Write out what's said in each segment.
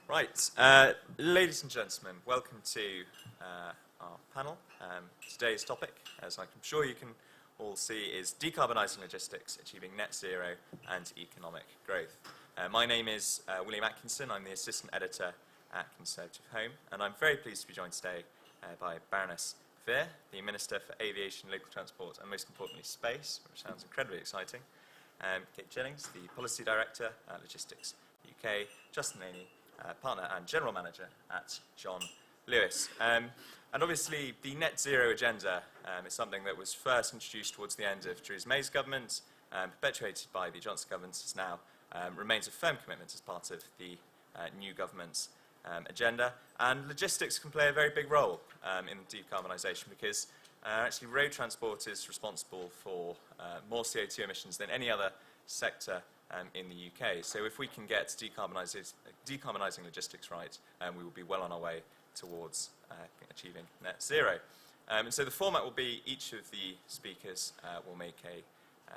Right, ladies and gentlemen, welcome to our panel. Today's topic, as I'm sure you can all see, is decarbonising logistics, achieving net zero and economic growth. My name is William Atkinson. I'm the assistant editor at Conservative Home, and I'm very pleased to be joined today by Baroness Veer, the Minister for Aviation, Local Transport and, most importantly, Space, which sounds incredibly exciting. Kate Jennings, the Policy Director at Logistics UK, Justin Laney, Partner and General Manager at John Lewis. And obviously the net zero agenda is something that was first introduced towards the end of Theresa May's government, perpetuated by the Johnson government, as now remains a firm commitment as part of the new government's agenda. And logistics can play a very big role in decarbonisation because actually road transport is responsible for more CO2 emissions than any other sector in the UK. So if we can get decarbonising logistics right, we will be well on our way towards achieving net zero. And so the format will be each of the speakers will make a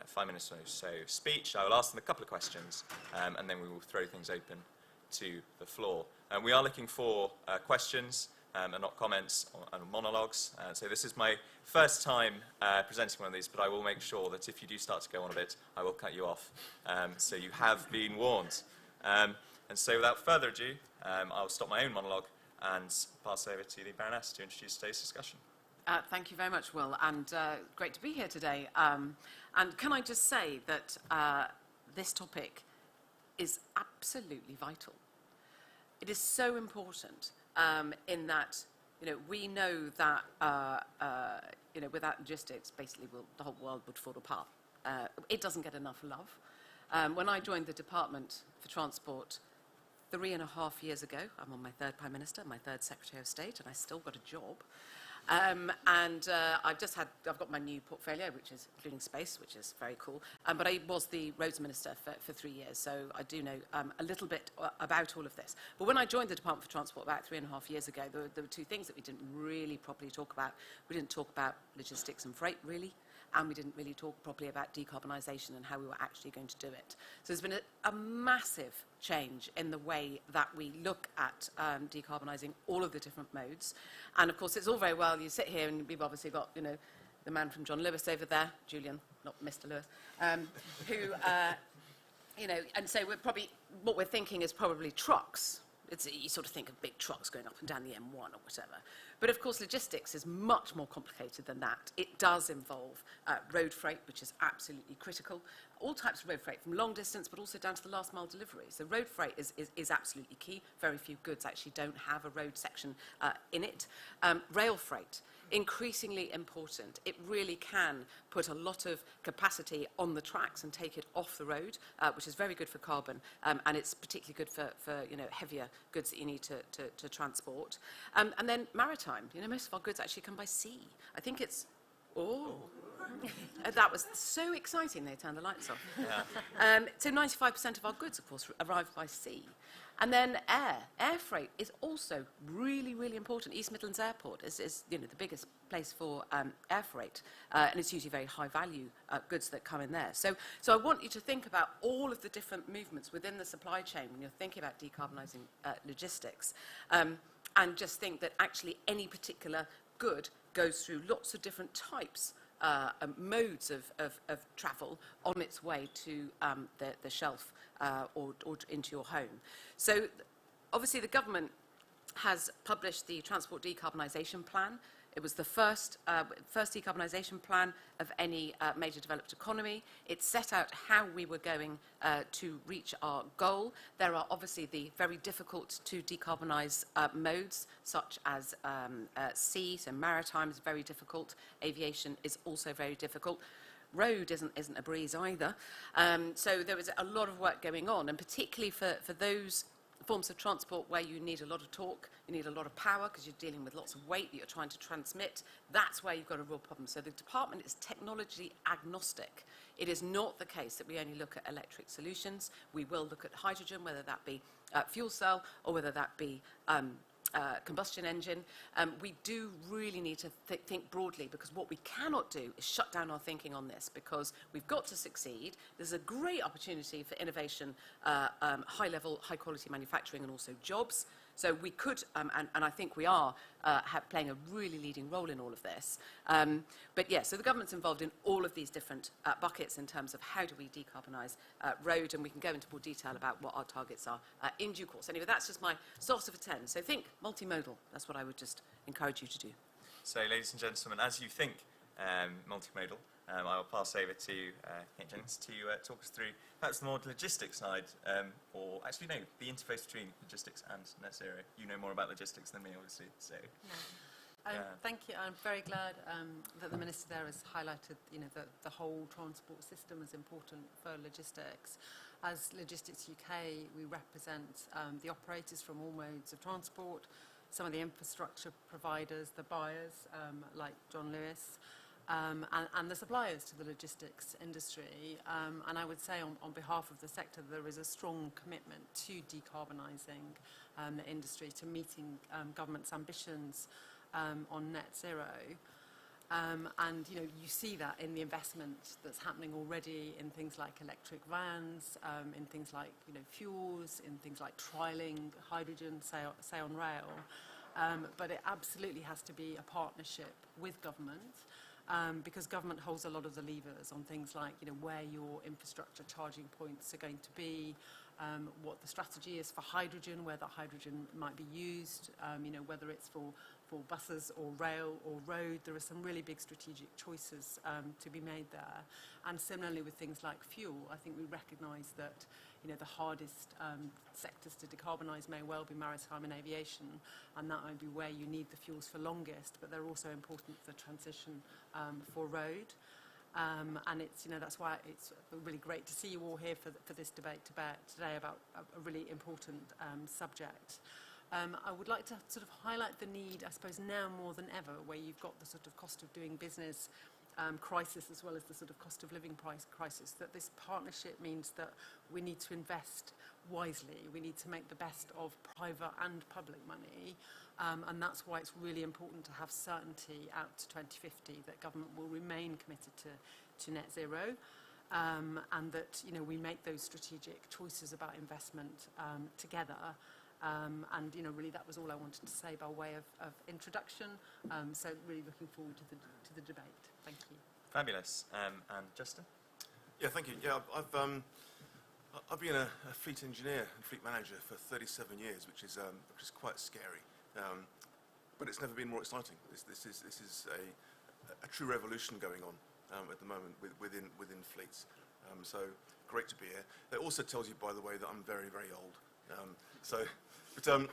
5 minutes or so speech. I will ask them a couple of questions and then we will throw things open to the floor. We are looking for questions and not comments and monologues. So this is my first time presenting one of these, but I will make sure that if you do start to go on a bit, I will cut you off. So you have been warned. And so without further ado, I'll stop my own monologue and pass over to the Baroness to introduce today's discussion. Thank you very much, Will, and great to be here today. And can I just say that this topic is absolutely vital. It is so important. In that, we know that, without logistics, basically the whole world would fall apart. It doesn't get enough love. When I joined the Department for Transport 3.5 years ago, I'm on my third Prime Minister, my third Secretary of State, and I still got a job. I've got my new portfolio, which is including space, which is very cool. But I was the roads minister for 3 years, so I do know a little bit about all of this. But when I joined the Department for Transport about 3.5 years ago, there were two things that we didn't really properly talk about. We didn't talk about logistics and freight, really. And we didn't really talk properly about decarbonisation and how we were actually going to do it. So there's been a massive change in the way that we look at decarbonising all of the different modes. And of course, it's all very well, you sit here and we've obviously got, the man from John Lewis over there, Julian, not Mr. Lewis, who, and so what we're thinking is probably trucks. You sort of think of big trucks going up and down the M1 or whatever. But of course, logistics is much more complicated than that. It does involve road freight, which is absolutely critical. All types of road freight, from long distance, but also down to the last mile delivery. So road freight is absolutely key. Very few goods actually don't have a road section in it. Rail freight, increasingly important. It really can put a lot of capacity on the tracks and take it off the road, which is very good for carbon, and it's particularly good for heavier goods that you need to transport. And then maritime. Most of our goods actually come by sea. I think it's... Oh, that was so exciting they turned the lights off. Yeah. So 95% of our goods, of course, arrive by sea. And then air freight is also really, really important. East Midlands Airport is the biggest place for air freight, and it's usually very high value goods that come in there. So I want you to think about all of the different movements within the supply chain when you're thinking about decarbonising logistics, and just think that actually any particular good goes through lots of different types modes of travel on its way to the shelf or into your home. So obviously the government has published the Transport Decarbonisation Plan. It was the first decarbonisation plan of any major developed economy. It set out how we were going to reach our goal. There are obviously the very difficult to decarbonise modes, such as sea, so maritime is very difficult. Aviation is also very difficult. Road isn't a breeze either. So there is a lot of work going on, and particularly for those forms of transport where you need a lot of torque, you need a lot of power because you're dealing with lots of weight that you're trying to transmit, that's where you've got a real problem. So the department is technology agnostic. It is not the case that we only look at electric solutions. We will look at hydrogen, whether that be fuel cell or whether that be combustion engine, we do really need to think broadly, because what we cannot do is shut down our thinking on this, because we've got to succeed. There's a great opportunity for innovation, high-level, high-quality manufacturing, and also jobs. So we could, and I think we are, playing a really leading role in all of this. But yeah, so the government's involved in all of these different buckets in terms of how do we decarbonise road, and we can go into more detail about what our targets are in due course. Anyway, that's just my start of a 10. So think multimodal. That's what I would just encourage you to do. So, ladies and gentlemen, as you think multimodal, I'll pass over to Kate Jennings to talk us through perhaps the more logistics side, or actually no, the interface between logistics and net zero. You know more about logistics than me, obviously. So, thank you. I'm very glad that the Minister there has highlighted, the whole transport system is important for logistics. As Logistics UK, we represent the operators from all modes of transport, some of the infrastructure providers, the buyers like John Lewis, and the suppliers to the logistics industry. And I would say on behalf of the sector, there is a strong commitment to decarbonising the industry, to meeting government's ambitions on net zero. And you see that in the investment that's happening already in things like electric vans, in things like fuels, in things like trialling hydrogen, say on rail. But it absolutely has to be a partnership with government, because government holds a lot of the levers on things like where your infrastructure charging points are going to be, what the strategy is for hydrogen, where that hydrogen might be used, whether it's for buses or rail or road. There are some really big strategic choices to be made there. And similarly with things like fuel, I think we recognise that the hardest sectors to decarbonise may well be maritime and aviation, and that might be where you need the fuels for longest, but they're also important for transition for road. And it's, that's why it's really great to see you all here for this debate today about a really important subject. I would like to sort of highlight the need, I suppose, now more than ever, where you've got the sort of cost of doing business crisis as well as the sort of cost of living price crisis, that this partnership means that we need to invest wisely. We need to make the best of private and public money. And that's why it's really important to have certainty out to 2050 that government will remain committed to net zero, and that we make those strategic choices about investment together. And really that was all I wanted to say by way of introduction. So really looking forward to the debate. Thank you. fabulous. And Justin? Yeah, thank you. Yeah, I've been a fleet engineer and fleet manager for 37 years, which is quite scary. But it's never been more exciting. This is a true revolution going on at the moment within fleets. So great to be here. It also tells you, by the way, that I'm very, very old. But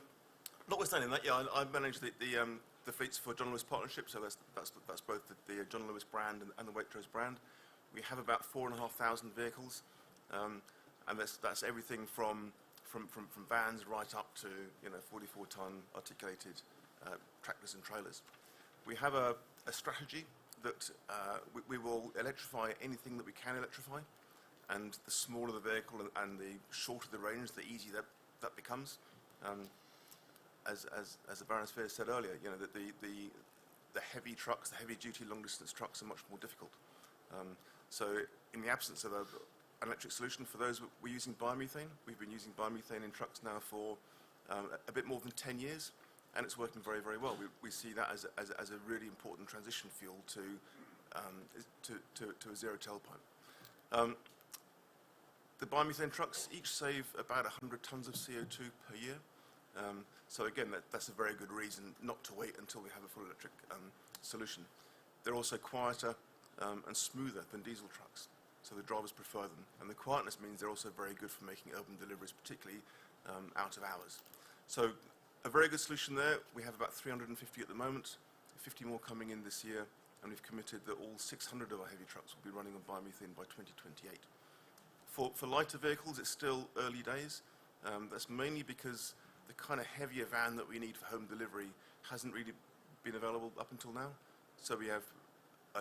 notwithstanding that, yeah, I manage the fleets for John Lewis Partnership. So that's both the John Lewis brand and the Waitrose brand. We have about 4,500 vehicles, and that's everything from vans right up to 44-ton articulated tractors and trailers. We have a strategy that we will electrify anything that we can electrify, and the smaller the vehicle and the shorter the range, the easier that becomes. As the Baroness Fear said earlier, that the heavy trucks, the heavy-duty long-distance trucks, are much more difficult. So, in the absence of an electric solution for those, we're using biomethane. We've been using biomethane in trucks now for a bit more than 10 years, and it's working very, very well. We see that as a really important transition fuel to a zero tailpipe. The biomethane trucks each save about 100 tonnes of CO2 per year. So again, that's a very good reason not to wait until we have a full electric solution. They're also quieter and smoother than diesel trucks, so the drivers prefer them. And the quietness means they're also very good for making urban deliveries, particularly out of hours. So a very good solution there. We have about 350 at the moment, 50 more coming in this year, and we've committed that all 600 of our heavy trucks will be running on biomethane by 2028. For lighter vehicles, it's still early days. That's mainly because the kind of heavier van that we need for home delivery hasn't really been available up until now. So we have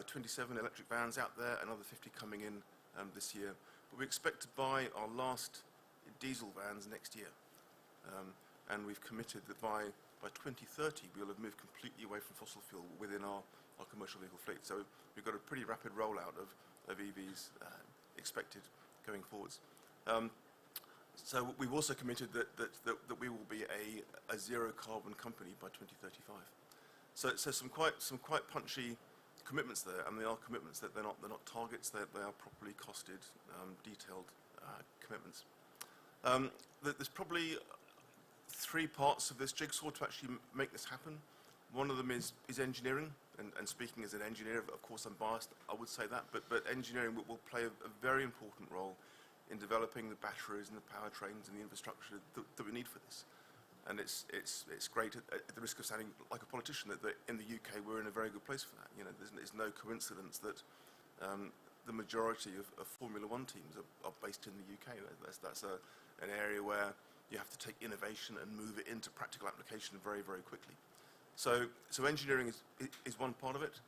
27 electric vans out there, another 50 coming in this year. But we expect to buy our last diesel vans next year. And we've committed that by by 2030 we'll have moved completely away from fossil fuel within our commercial vehicle fleet. So we've got a pretty rapid rollout of EVs expected going forwards. So we've also committed that we will be a zero carbon company by 2035. So some quite punchy commitments there, and they are commitments that they're not targets. They are properly costed, detailed commitments. There's probably three parts of this jigsaw to actually make this happen. One of them is engineering, and speaking as an engineer, of course I'm biased, I would say that, but engineering will play a very important role in developing the batteries and the powertrains and the infrastructure that we need for this. And it's great, at the risk of sounding like a politician, that in the UK we're in a very good place for that. You know, there's no coincidence that the majority of Formula One teams are based in the UK. That's an area where you have to take innovation and move it into practical application very, very quickly. So engineering is one part of it.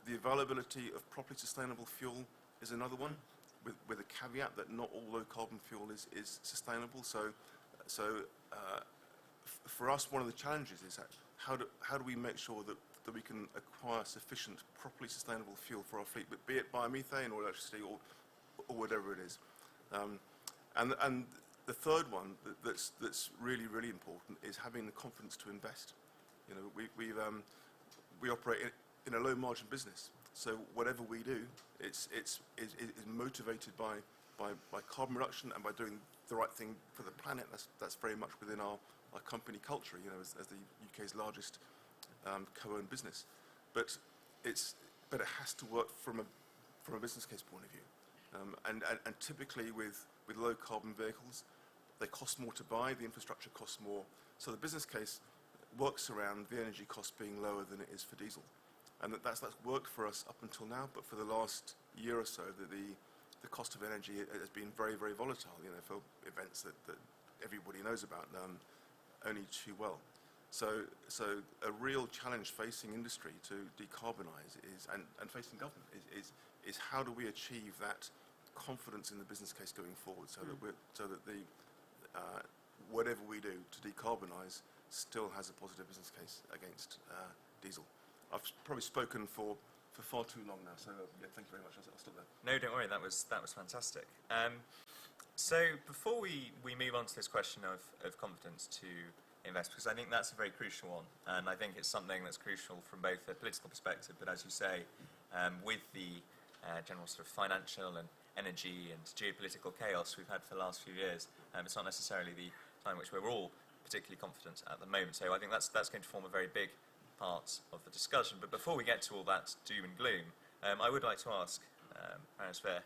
The availability of properly sustainable fuel is another one, with a caveat that not all low carbon fuel is sustainable. So for us, one of the challenges is that how do we make sure that we can acquire sufficient properly sustainable fuel for our fleet, but be it biomethane or electricity or whatever it is. And the third one that's really, really important is having the confidence to invest. You know, we operate in a low margin business, so whatever we do, is motivated by carbon reduction and by doing the right thing for the planet. That's very much within our company culture, you know, as the UK's largest co-owned business. But it has to work from a business case point of view. And typically with low carbon vehicles, they cost more to buy, the infrastructure costs more. So the business case works around the energy cost being lower than it is for diesel. And that's worked for us up until now, but for the last year or so, the cost of energy has been very, very volatile, you know, for events that everybody knows about only too well. So a real challenge facing industry to decarbonise and facing government is how do we achieve that confidence in the business case going forward, so that the whatever we do to decarbonise still has a positive business case against diesel. I've probably spoken for far too long now, so yeah, thank you very much. I'll stop there. No, don't worry, that was fantastic. So before we move on to this question of confidence to invest, because I think that's a very crucial one, and I think it's something that's crucial from both a political perspective, but as you say, with the general sort of financial and energy and geopolitical chaos we've had for the last few years, it's not necessarily the time in which we're all particularly confident at the moment. So I think that's going to form a very big part of the discussion. But before we get to all that doom and gloom, I would like to ask Paris Fair,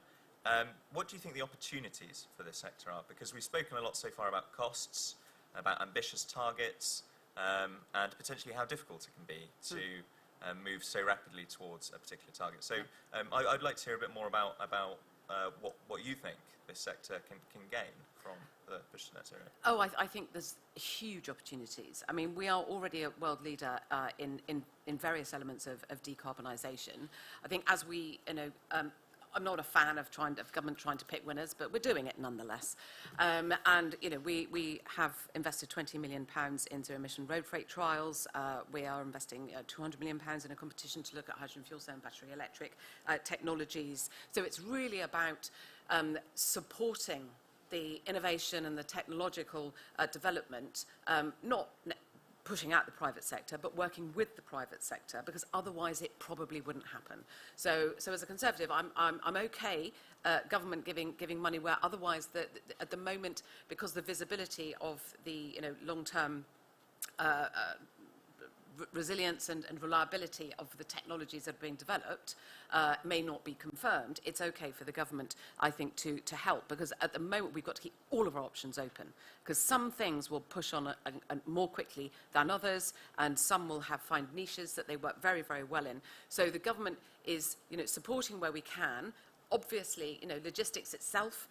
what do you think the opportunities for this sector are? Because we've spoken a lot so far about costs, about ambitious targets, and potentially how difficult it can be to move so rapidly towards a particular target. So I'd like to hear a bit more about what you think this sector can gain from the push to net zero. Oh, I think there's huge opportunities. I mean, we are already a world leader in various elements of decarbonisation. I think as we, you know, I'm not a fan of government trying to pick winners, but we're doing it nonetheless. And you know, we have invested £20 million in zero-emission road freight trials. We are investing £200 million in a competition to look at hydrogen fuel cell and battery electric technologies. So it's really about supporting the innovation and the technological development, not pushing out the private sector, but working with the private sector, because otherwise it probably wouldn't happen. So as a Conservative, I'm okay government giving money where otherwise at the moment, because the visibility of the long-term resilience and reliability of the technologies that are being developed may not be confirmed, it's okay for the government, I think, to help, because at the moment we've got to keep all of our options open, because some things will push on more quickly than others, and some will find niches that they work very, very well in. So the government is supporting where we can. Obviously, logistics itself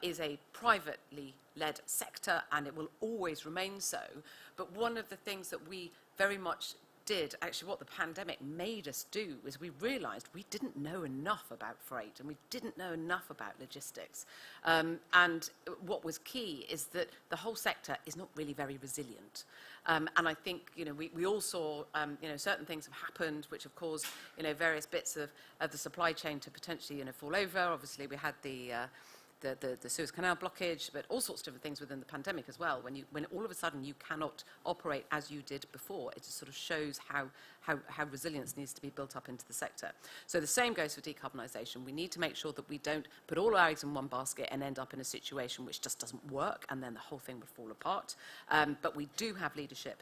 is a privately led sector, and it will always remain so. But one of the things that we very much did, actually what the pandemic made us do, is we realised we didn't know enough about freight and we didn't know enough about logistics. And what was key is that the whole sector is not really very resilient. And I think, we all saw, certain things have happened which have caused, various bits of the supply chain to potentially, fall over. Obviously, we had the Suez Canal blockage, but all sorts of different things within the pandemic as well. When all of a sudden you cannot operate as you did before, it just sort of shows how resilience needs to be built up into the sector. So the same goes for decarbonisation. We need to make sure that we don't put all our eggs in one basket and end up in a situation which just doesn't work, and then the whole thing would fall apart. But we do have leadership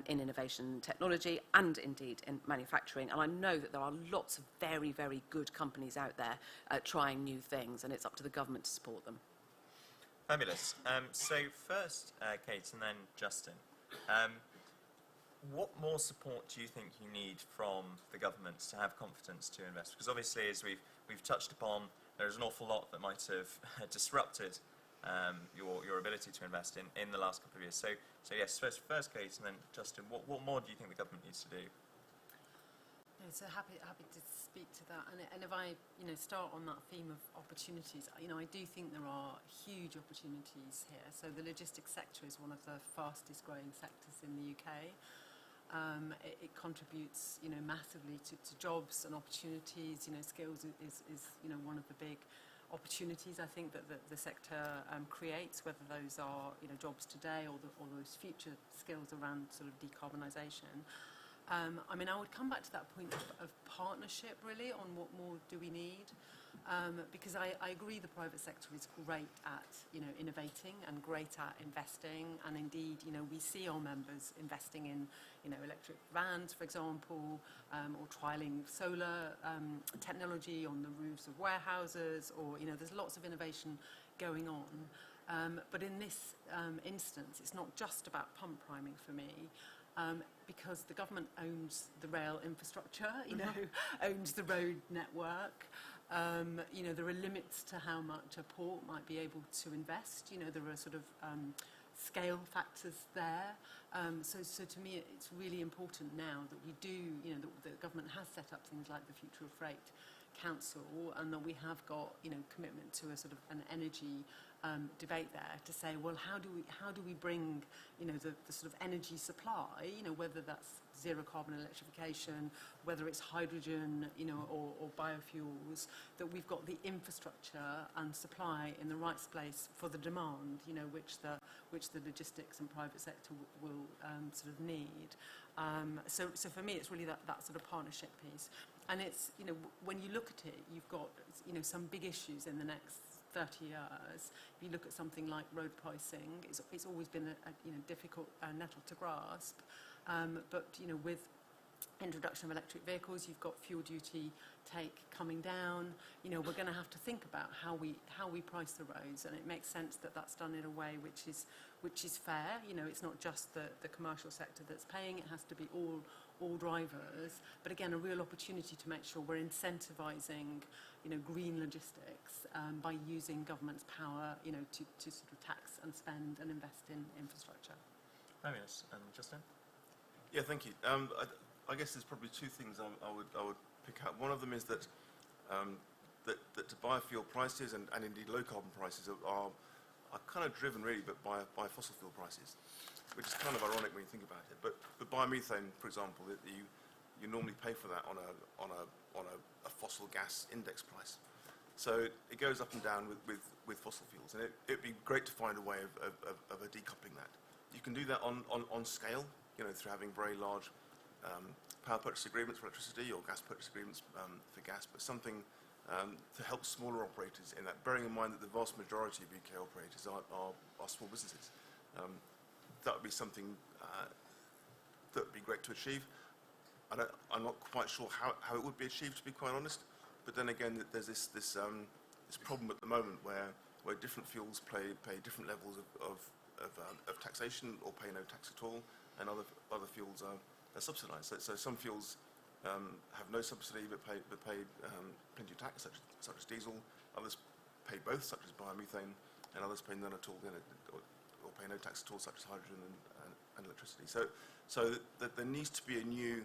in innovation and technology, and indeed in manufacturing. And I know that there are lots of very, very good companies out there trying new things, and it's up to the government to support them. Fabulous. So first, Kate, and then Justin. What more support do you think you need from the governments to have confidence to invest? Because obviously, as we've touched upon, there's an awful lot that might have disrupted your ability to invest in the last couple of years. So yes, first Kate, and then Justin. What more do you think the government needs to do? No, so happy to speak to that. And if I start on that theme of opportunities, I do think there are huge opportunities here. So the logistics sector is one of the fastest growing sectors in the UK. It contributes, massively to jobs and opportunities. Skills is one of the big opportunities I think that the sector creates, whether those are jobs today or those future skills around sort of decarbonisation. I would come back to that point of partnership really on what more do we need, because I agree the private sector is great at innovating and great at investing, and indeed we see our members investing in electric vans, for example, or trialling solar technology on the roofs of warehouses, or there's lots of innovation going on. But in this instance, it's not just about pump priming for me. Because the government owns the rail infrastructure, owns the road network. There are limits to how much a port might be able to invest. There are sort of scale factors there. So to me, it's really important now that we do, the government has set up things like the Future of Freight Council, and that we have got, commitment to a sort of an energy debate there to say, well, how do we bring, the sort of energy supply, whether that's zero carbon electrification, whether it's hydrogen, or biofuels, that we've got the infrastructure and supply in the right place for the demand, which the logistics and private sector will sort of need. So for me, it's really that sort of partnership piece. And it's, when you look at it, you've got, some big issues in the next 30 years. If you look at something like road pricing, it's always been a difficult nettle to grasp. But with introduction of electric vehicles, you've got fuel duty take coming down. We're going to have to think about how we price the roads, and it makes sense that that's done in a way which is fair. It's not just the commercial sector that's paying; it has to be all drivers. But again, a real opportunity to make sure we're incentivising, green logistics by using government's power, to sort of tax and spend and invest in infrastructure. Fabulous. And Justin? Yeah, thank you. I guess there's probably two things I would pick out. One of them is that that biofuel prices and indeed low carbon prices are kind of driven really by fossil fuel prices, which is kind of ironic when you think about it. But biomethane, for example, you normally pay for that on a fossil gas index price. So it goes up and down with fossil fuels, and it'd be great to find a way of decoupling that. You can do that on scale, through having very large power purchase agreements for electricity or gas purchase agreements for gas, but something to help smaller operators in that, bearing in mind that the vast majority of UK operators are small businesses. That would be something that would be great to achieve. I'm not quite sure how it would be achieved, to be quite honest. But then again, there's this problem at the moment where different fuels pay different levels of taxation or pay no tax at all, and other fuels are subsidised. So some fuels have no subsidy but pay plenty of tax, such as diesel. Others pay both, such as biomethane, and others pay none at all, or or pay no tax at all, such as hydrogen and electricity. So that there needs to be a new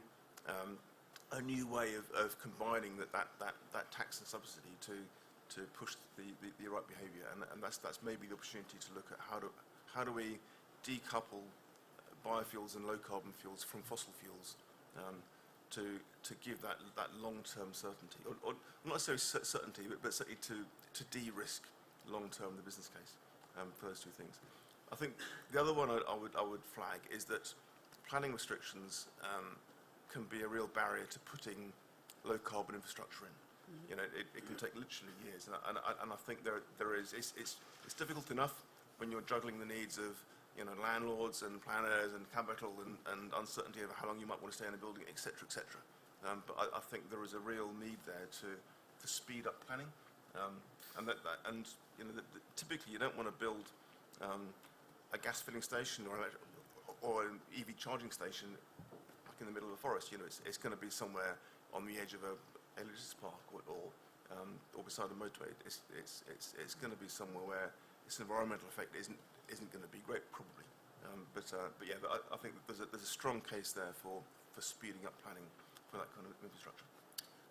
way of combining that tax and subsidy to push the right behaviour, and that's maybe the opportunity to look at how do we decouple biofuels and low carbon fuels from fossil fuels to give that long-term certainty, or not necessarily certainty, but certainly to de-risk long-term the business case for those two things. I think the other one I would flag is that planning restrictions can be a real barrier to putting low carbon infrastructure in. You know, it can take literally years, and I think there is it's difficult enough when you're juggling the needs of landlords and planners and capital and uncertainty over how long you might want to stay in a building, etc., etc. But I think there is a real need there to speed up planning, and typically you don't want to build a gas filling station or an EV charging station in the middle of a forest. It's going to be somewhere on the edge of a logistics park or beside a motorway. It's going to be somewhere where its environmental effect isn't going to be great, probably. But I think that there's a strong case there for speeding up planning for that kind of infrastructure.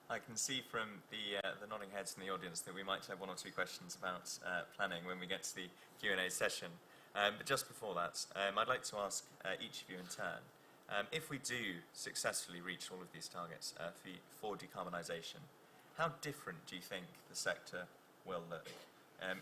I can see from the nodding heads in the audience that we might have one or two questions about planning when we get to the Q&A session. But just before that, I'd like to ask each of you in turn, if we do successfully reach all of these targets for decarbonisation, how different do you think the sector will look?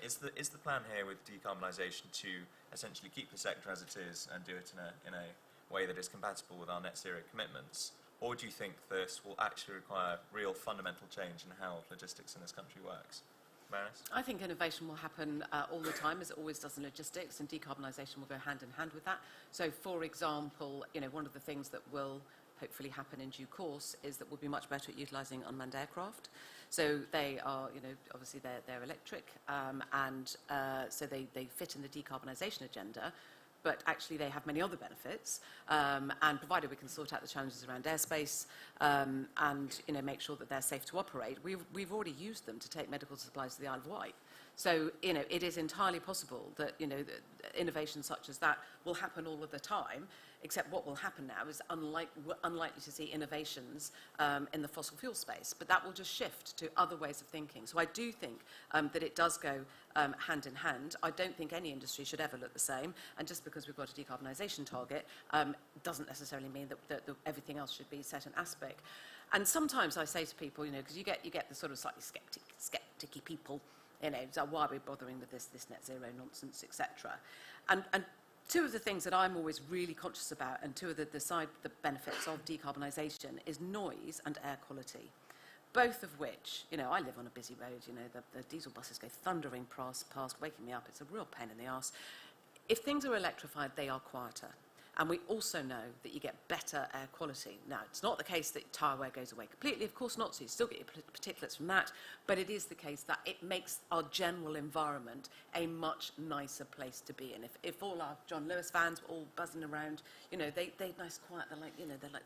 Is the plan here with decarbonisation to essentially keep the sector as it is and do it in a way that is compatible with our net zero commitments? Or do you think this will actually require real fundamental change in how logistics in this country works? Maris? I think innovation will happen all the time, as it always does in logistics, and decarbonisation will go hand in hand with that. So, for example, one of the things that will hopefully happen in due course is that we'll be much better at utilising unmanned aircraft. So they are, obviously they're electric, and so they fit in the decarbonisation agenda. But actually they have many other benefits, and provided we can sort out the challenges around airspace and make sure that they're safe to operate, we've already used them to take medical supplies to the Isle of Wight. So it is entirely possible that innovations such as that will happen all of the time. Except what will happen now is we're unlikely to see innovations in the fossil fuel space, but that will just shift to other ways of thinking. So I do think that it does go hand in hand. I don't think any industry should ever look the same, and just because we've got a decarbonisation target doesn't necessarily mean that everything else should be set in aspect. And sometimes I say to people, because you get the sort of slightly skeptic-y people, so why are we bothering with this net zero nonsense, etc. And two of the things that I'm always really conscious about, and two of the benefits of decarbonisation, is noise and air quality. Both of which, I live on a busy road, the diesel buses go thundering past, waking me up. It's a real pain in the arse. If things are electrified, they are quieter. And we also know that you get better air quality. Now, it's not the case that tyre wear goes away completely, of course not, so you still get your particulates from that, but it is the case that it makes our general environment a much nicer place to be in. If all our John Lewis fans were all buzzing around, they're nice, quiet, they're like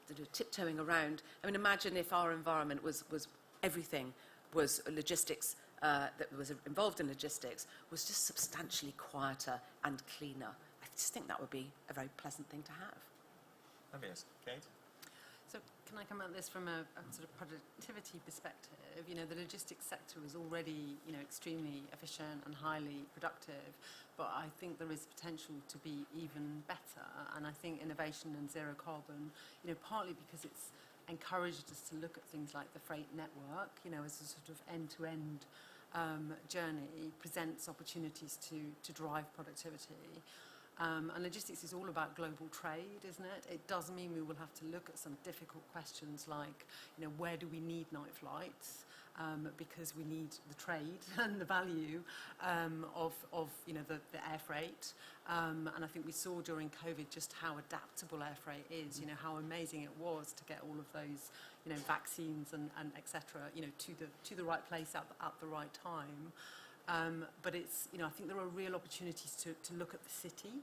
little tiptoeing around. I mean, imagine if our environment was everything was logistics, that was involved in logistics, was just substantially quieter and cleaner. I just think that would be a very pleasant thing to have. Obvious. Kate? So can I come at this from a sort of productivity perspective? The logistics sector is already, extremely efficient and highly productive, but I think there is potential to be even better. And I think innovation and zero carbon, partly because it's encouraged us to look at things like the freight network, as a sort of end-to-end journey, presents opportunities to drive productivity. And logistics is all about global trade, isn't it? It does mean we will have to look at some difficult questions like, where do we need night flights? Because we need the trade and the value of the air freight. And I think we saw during COVID just how adaptable air freight is, how amazing it was to get all of those, vaccines and et cetera, to the right place at the right time. But it's, I think there are real opportunities to look at the city.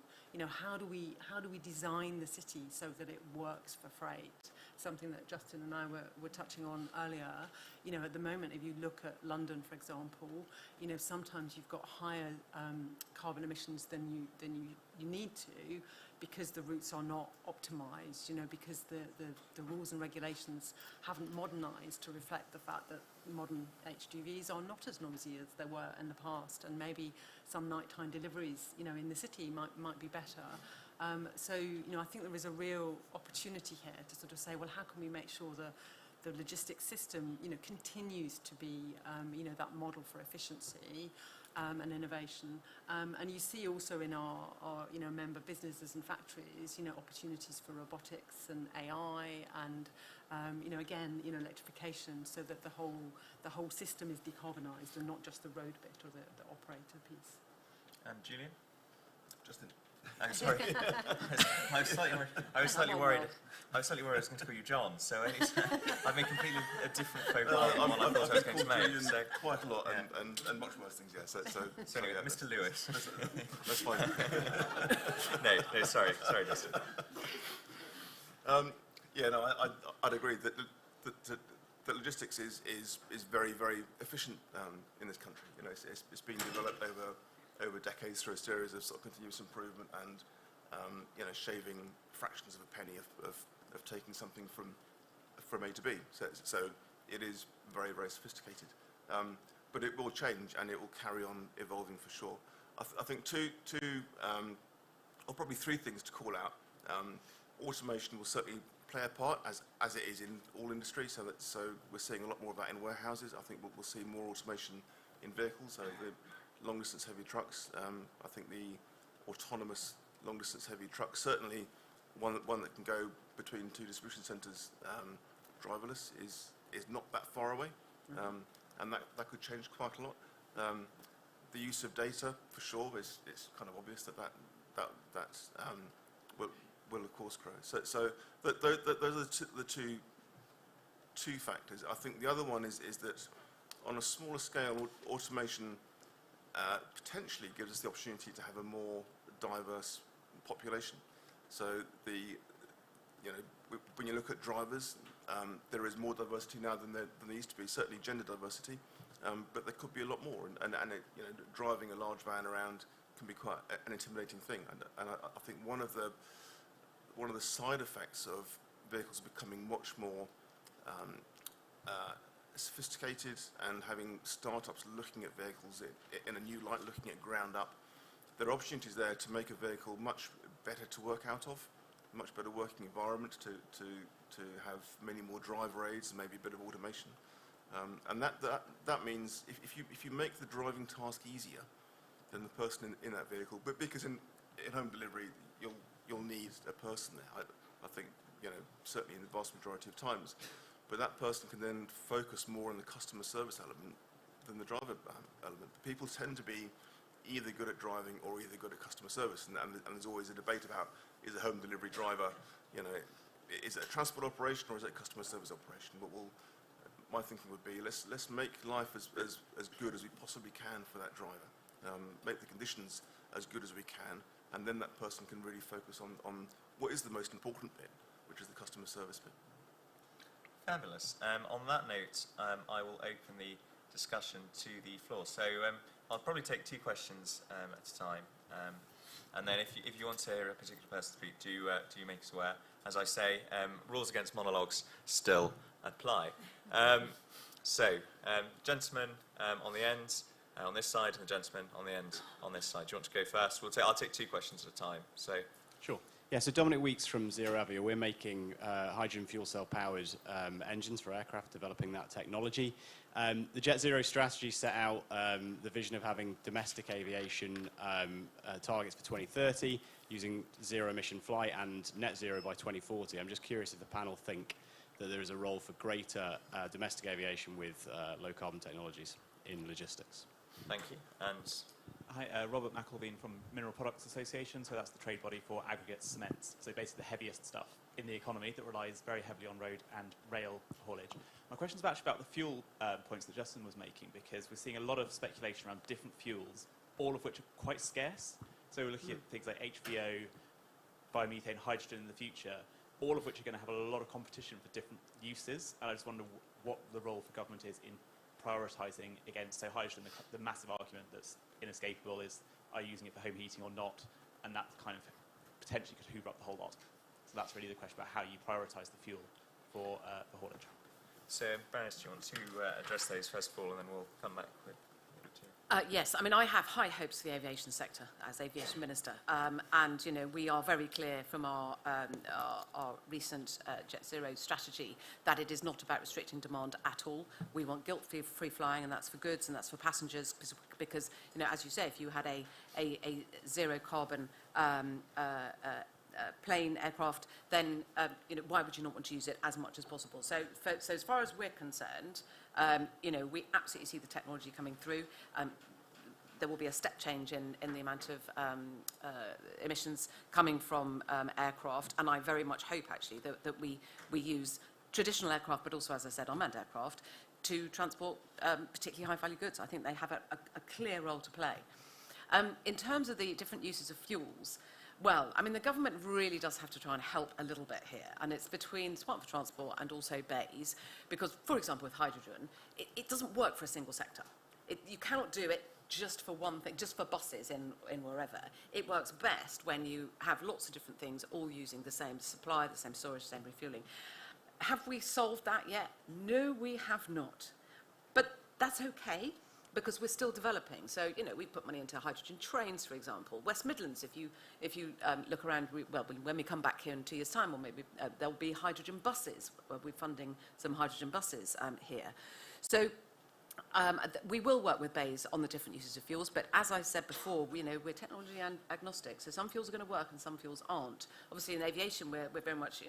How do we design the city so that it works for freight? Something that Justin and I were touching on earlier. At the moment, if you look at London, for example, sometimes you've got higher carbon emissions than you need to, because the routes are not optimised, because the rules and regulations haven't modernised to reflect the fact that modern HGVs are not as noisy as they were in the past, and maybe some nighttime deliveries, in the city might be better. So, I think there is a real opportunity here to sort of say, well, how can we make sure the logistics system, continues to be, that model for efficiency and innovation. And you see also in our member businesses and factories, opportunities for robotics and AI and, again, electrification, so that the whole system is decarbonised and not just the road bit or the operator piece. And Julian? Justin. I'm sorry. I was slightly worried. I was slightly worried I was going to call you John, so I've made completely a different profile than one I thought I was going to make. So quite a lot, and much worse things, yeah. So anyway, Mr. Lewis. That's fine. No, sorry, Justin. I'd agree that logistics is very, very efficient in this country. It's been developed over decades through a series of sort of continuous improvement and shaving fractions of a penny of taking something from A to B. So it is very, very sophisticated. But it will change and it will carry on evolving for sure. I think two or probably three things to call out. Automation will certainly play a part, as it is in all industries. So we're seeing a lot more of that in warehouses. I think we'll see more automation in vehicles. So the long-distance heavy trucks. I think the autonomous long-distance heavy trucks, certainly one that can go between two distribution centres driverless, is not that far away, and that could change quite a lot. The use of data, for sure, it's kind of obvious that will of course grow. So those are the two factors. I think the other one is that on a smaller scale, automation potentially gives us the opportunity to have a more diverse population. So when you look at drivers, there is more diversity now than there used to be. Certainly gender diversity, but there could be a lot more. And driving a large van around can be quite an intimidating thing. And I think one of the side effects of vehicles becoming much more sophisticated and having startups looking at vehicles in a new light, looking at ground up, there are opportunities there to make a vehicle much better to work out of, much better working environment, to have many more driver aids and maybe a bit of automation. And that means if you make the driving task easier than the person in that vehicle, but because in home delivery you'll need a person there, I think certainly in the vast majority of times. But that person can then focus more on the customer service element than the driver element. People tend to be either good at driving or either good at customer service, and there's always a debate about, is a home delivery driver, is it a transport operation or is it a customer service operation? But my thinking would be, let's make life as good as we possibly can for that driver, make the conditions as good as we can, and then that person can really focus on what is the most important bit, which is the customer service bit. Fabulous. On that note, I will open the discussion to the floor. So I'll probably take two questions at a time, and then if you want to hear a particular person speak, do make us aware. As I say, rules against monologues still apply. So, gentlemen on the end, on this side, and the gentleman on the end on this side. Do you want to go first? I'll take two questions at a time. So. Sure. Yeah, so Dominic Weeks from Zero Avia. We're making hydrogen fuel cell powered engines for aircraft, developing that technology. The Jet Zero strategy set out the vision of having domestic aviation targets for 2030, using zero emission flight and net zero by 2040. I'm just curious if the panel think that there is a role for greater domestic aviation with low carbon technologies in logistics. Thank you. And Hi, Robert McElveen from Mineral Products Association, so that's the trade body for aggregates, cements, so basically the heaviest stuff in the economy that relies very heavily on road and rail haulage. My question is actually about the fuel points that Justin was making, because we're seeing a lot of speculation around different fuels, all of which are quite scarce. So we're looking at things like HVO, biomethane, hydrogen in the future, all of which are going to have a lot of competition for different uses. And I just wonder what the role for government is in prioritising against, so hydrogen, the massive argument that's inescapable is, are you using it for home heating or not? And that kind of potentially could hoover up the whole lot. So that's really the question about how you prioritise the fuel for haulage. So, Baroness, do you want to address those first of all, and then we'll come back with Yes, I mean, I have high hopes for the aviation sector as aviation minister, and we are very clear from our recent Jet Zero strategy that it is not about restricting demand at all. We want guilt-free flying, and that's for goods and that's for passengers, because as you say, if you had a zero carbon plane, aircraft, then why would you not want to use it as much as possible? So as far as we're concerned, we absolutely see the technology coming through. There will be a step change in the amount of emissions coming from aircraft, and I very much hope actually that we use traditional aircraft, but also, as I said, unmanned aircraft, to transport particularly high-value goods. I think they have a clear role to play. In terms of the different uses of fuels, well, I mean, the government really does have to try and help a little bit here, and it's between Smart for Transport and also BEIS, because, for example, with hydrogen, it doesn't work for a single sector. You cannot do it just for one thing, just for buses in wherever. It works best when you have lots of different things all using the same supply, the same storage, the same refueling. Have we solved that yet? No, we have not. But that's okay, because we're still developing. So, we put money into hydrogen trains, for example. West Midlands, if you look around, when we come back here in 2 years' time, or maybe there'll be hydrogen buses. We're funding some hydrogen buses here. So we will work with BEIS on the different uses of fuels, but as I said before, we're technology agnostic, so some fuels are going to work and some fuels aren't. Obviously, in aviation, we're very much,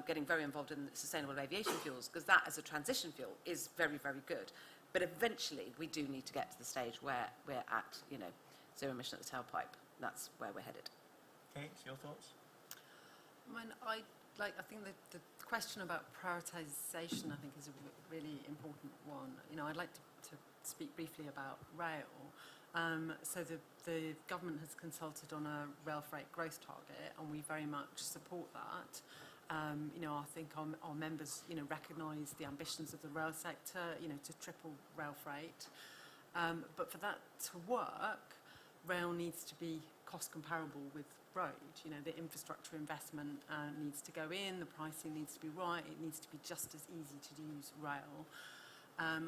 getting very involved in sustainable aviation fuels, because that, as a transition fuel, is very, very good. But eventually, we do need to get to the stage where we're at, zero emission at the tailpipe. That's where we're headed. Kate, your thoughts? I think the question about prioritisation, I think, is a really important one. I'd like to speak briefly about rail. So the government has consulted on a rail freight growth target, and we very much support that. I think our members, recognise the ambitions of the rail sector, to triple rail freight. But for that to work, rail needs to be cost comparable with road. The infrastructure investment needs to go in, the pricing needs to be right, it needs to be just as easy to use rail.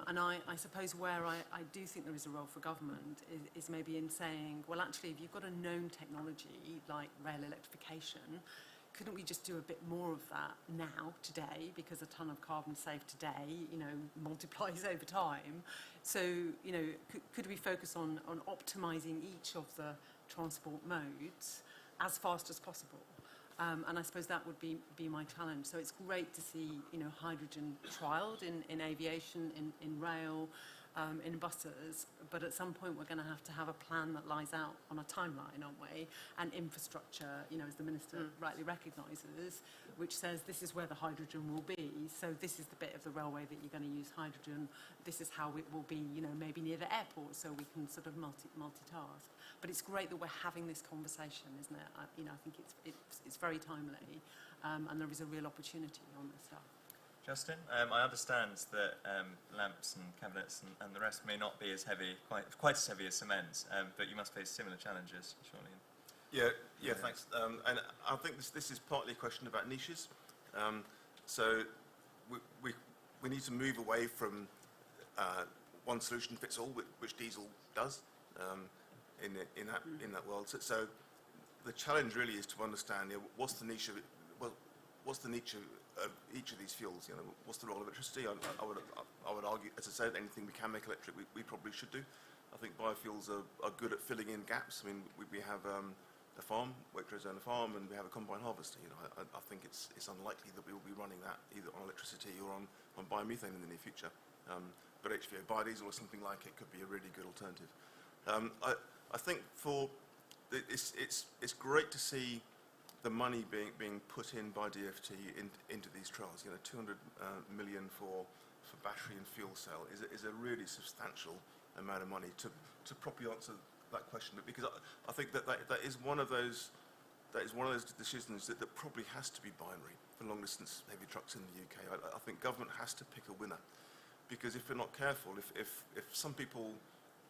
And I suppose where I do think there is a role for government is maybe in saying, well, actually, if you've got a known technology like rail electrification, couldn't we just do a bit more of that now, today, because a tonne of carbon saved today, multiplies over time. So, could we focus on optimising each of the transport modes as fast as possible? And I suppose that would be my challenge. So it's great to see, hydrogen trialled in aviation, in rail, in buses, but at some point we're going to have a plan that lies out on a timeline, aren't we? And infrastructure, as the Minister rightly recognises, which says this is where the hydrogen will be, so this is the bit of the railway that you're going to use hydrogen, this is how it will be, maybe near the airport, so we can sort of multitask. But it's great that we're having this conversation, isn't it? I think it's very timely, and there is a real opportunity on this stuff. Justin, I understand that lamps and cabinets and the rest may not be as heavy, quite as heavy as cement, but you must face similar challenges, surely. Yeah, thanks. And I think this is partly a question about niches. So we need to move away from one solution fits all, which diesel does in that world. So the challenge really is to understand what's the niche of it. What's the niche of each of these fuels? What's the role of electricity? I would argue, as I said, anything we can make electric, we probably should do. I think biofuels are good at filling in gaps. I mean, we have a farm, Waitrose own a farm, and we have a combine harvester. I think it's unlikely that we will be running that either on electricity or on biomethane in the near future. But HVO biodiesel or something like it could be a really good alternative. I think it's great to see the money being put in by DFT into these trials. 200 million for battery and fuel cell is a really substantial amount of money to properly answer that question. Because I think that is one of those decisions that probably has to be binary for long distance heavy trucks in the UK. I think government has to pick a winner, because if we're not careful, if some people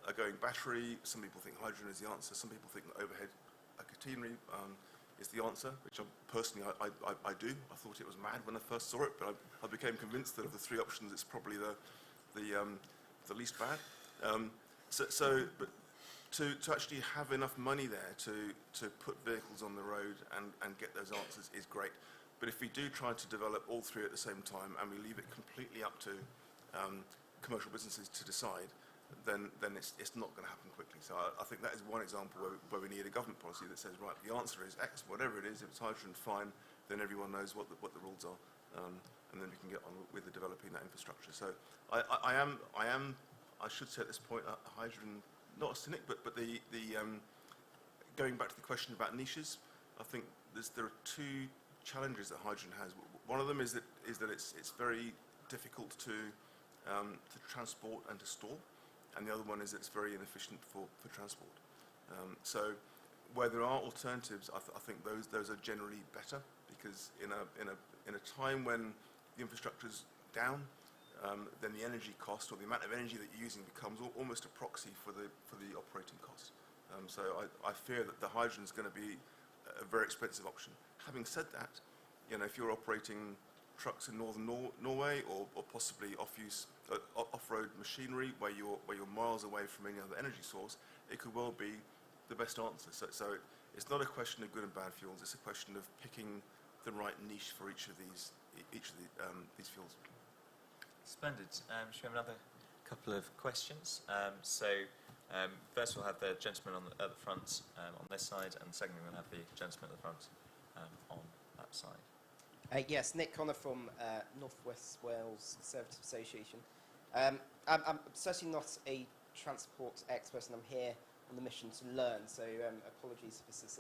are going battery, some people think hydrogen is the answer, some people think that overhead catenary is the answer, which personally I do. I thought it was mad when I first saw it, but I became convinced that of the three options, it's probably the least bad. But to actually have enough money there to put vehicles on the road and get those answers is great. But if we do try to develop all three at the same time and we leave it completely up to commercial businesses to decide, then it's not going to happen quickly. So I think that is one example where we need a government policy that says, right, the answer is X, whatever it is. If it's hydrogen, fine. Then everyone knows what the rules are, and then we can get on with the developing that infrastructure. So I should say at this point, hydrogen, not a cynic, but going back to the question about niches, I think there are two challenges that hydrogen has. One of them is that it's very difficult to transport and to store. And the other one is it's very inefficient for transport. So where there are alternatives, I think those are generally better, because in a time when the infrastructure is down, then the energy cost or the amount of energy that you're using becomes almost a proxy for the operating cost. So I fear that the hydrogen is going to be a very expensive option. Having said that, if you're operating trucks in northern Norway or possibly off-road machinery where you're miles away from any other energy source, it could well be the best answer. So it's not a question of good and bad fuels. It's a question of picking the right niche for each of these fuels. Splendid. Should we have another couple of questions? First we'll have the gentleman at the front on this side, and secondly we'll have the gentleman at the front on that side. Yes, Nick Connor from North West Wales Conservative Association. I'm certainly not a transport expert, and I'm here on the mission to learn, so apologies if this is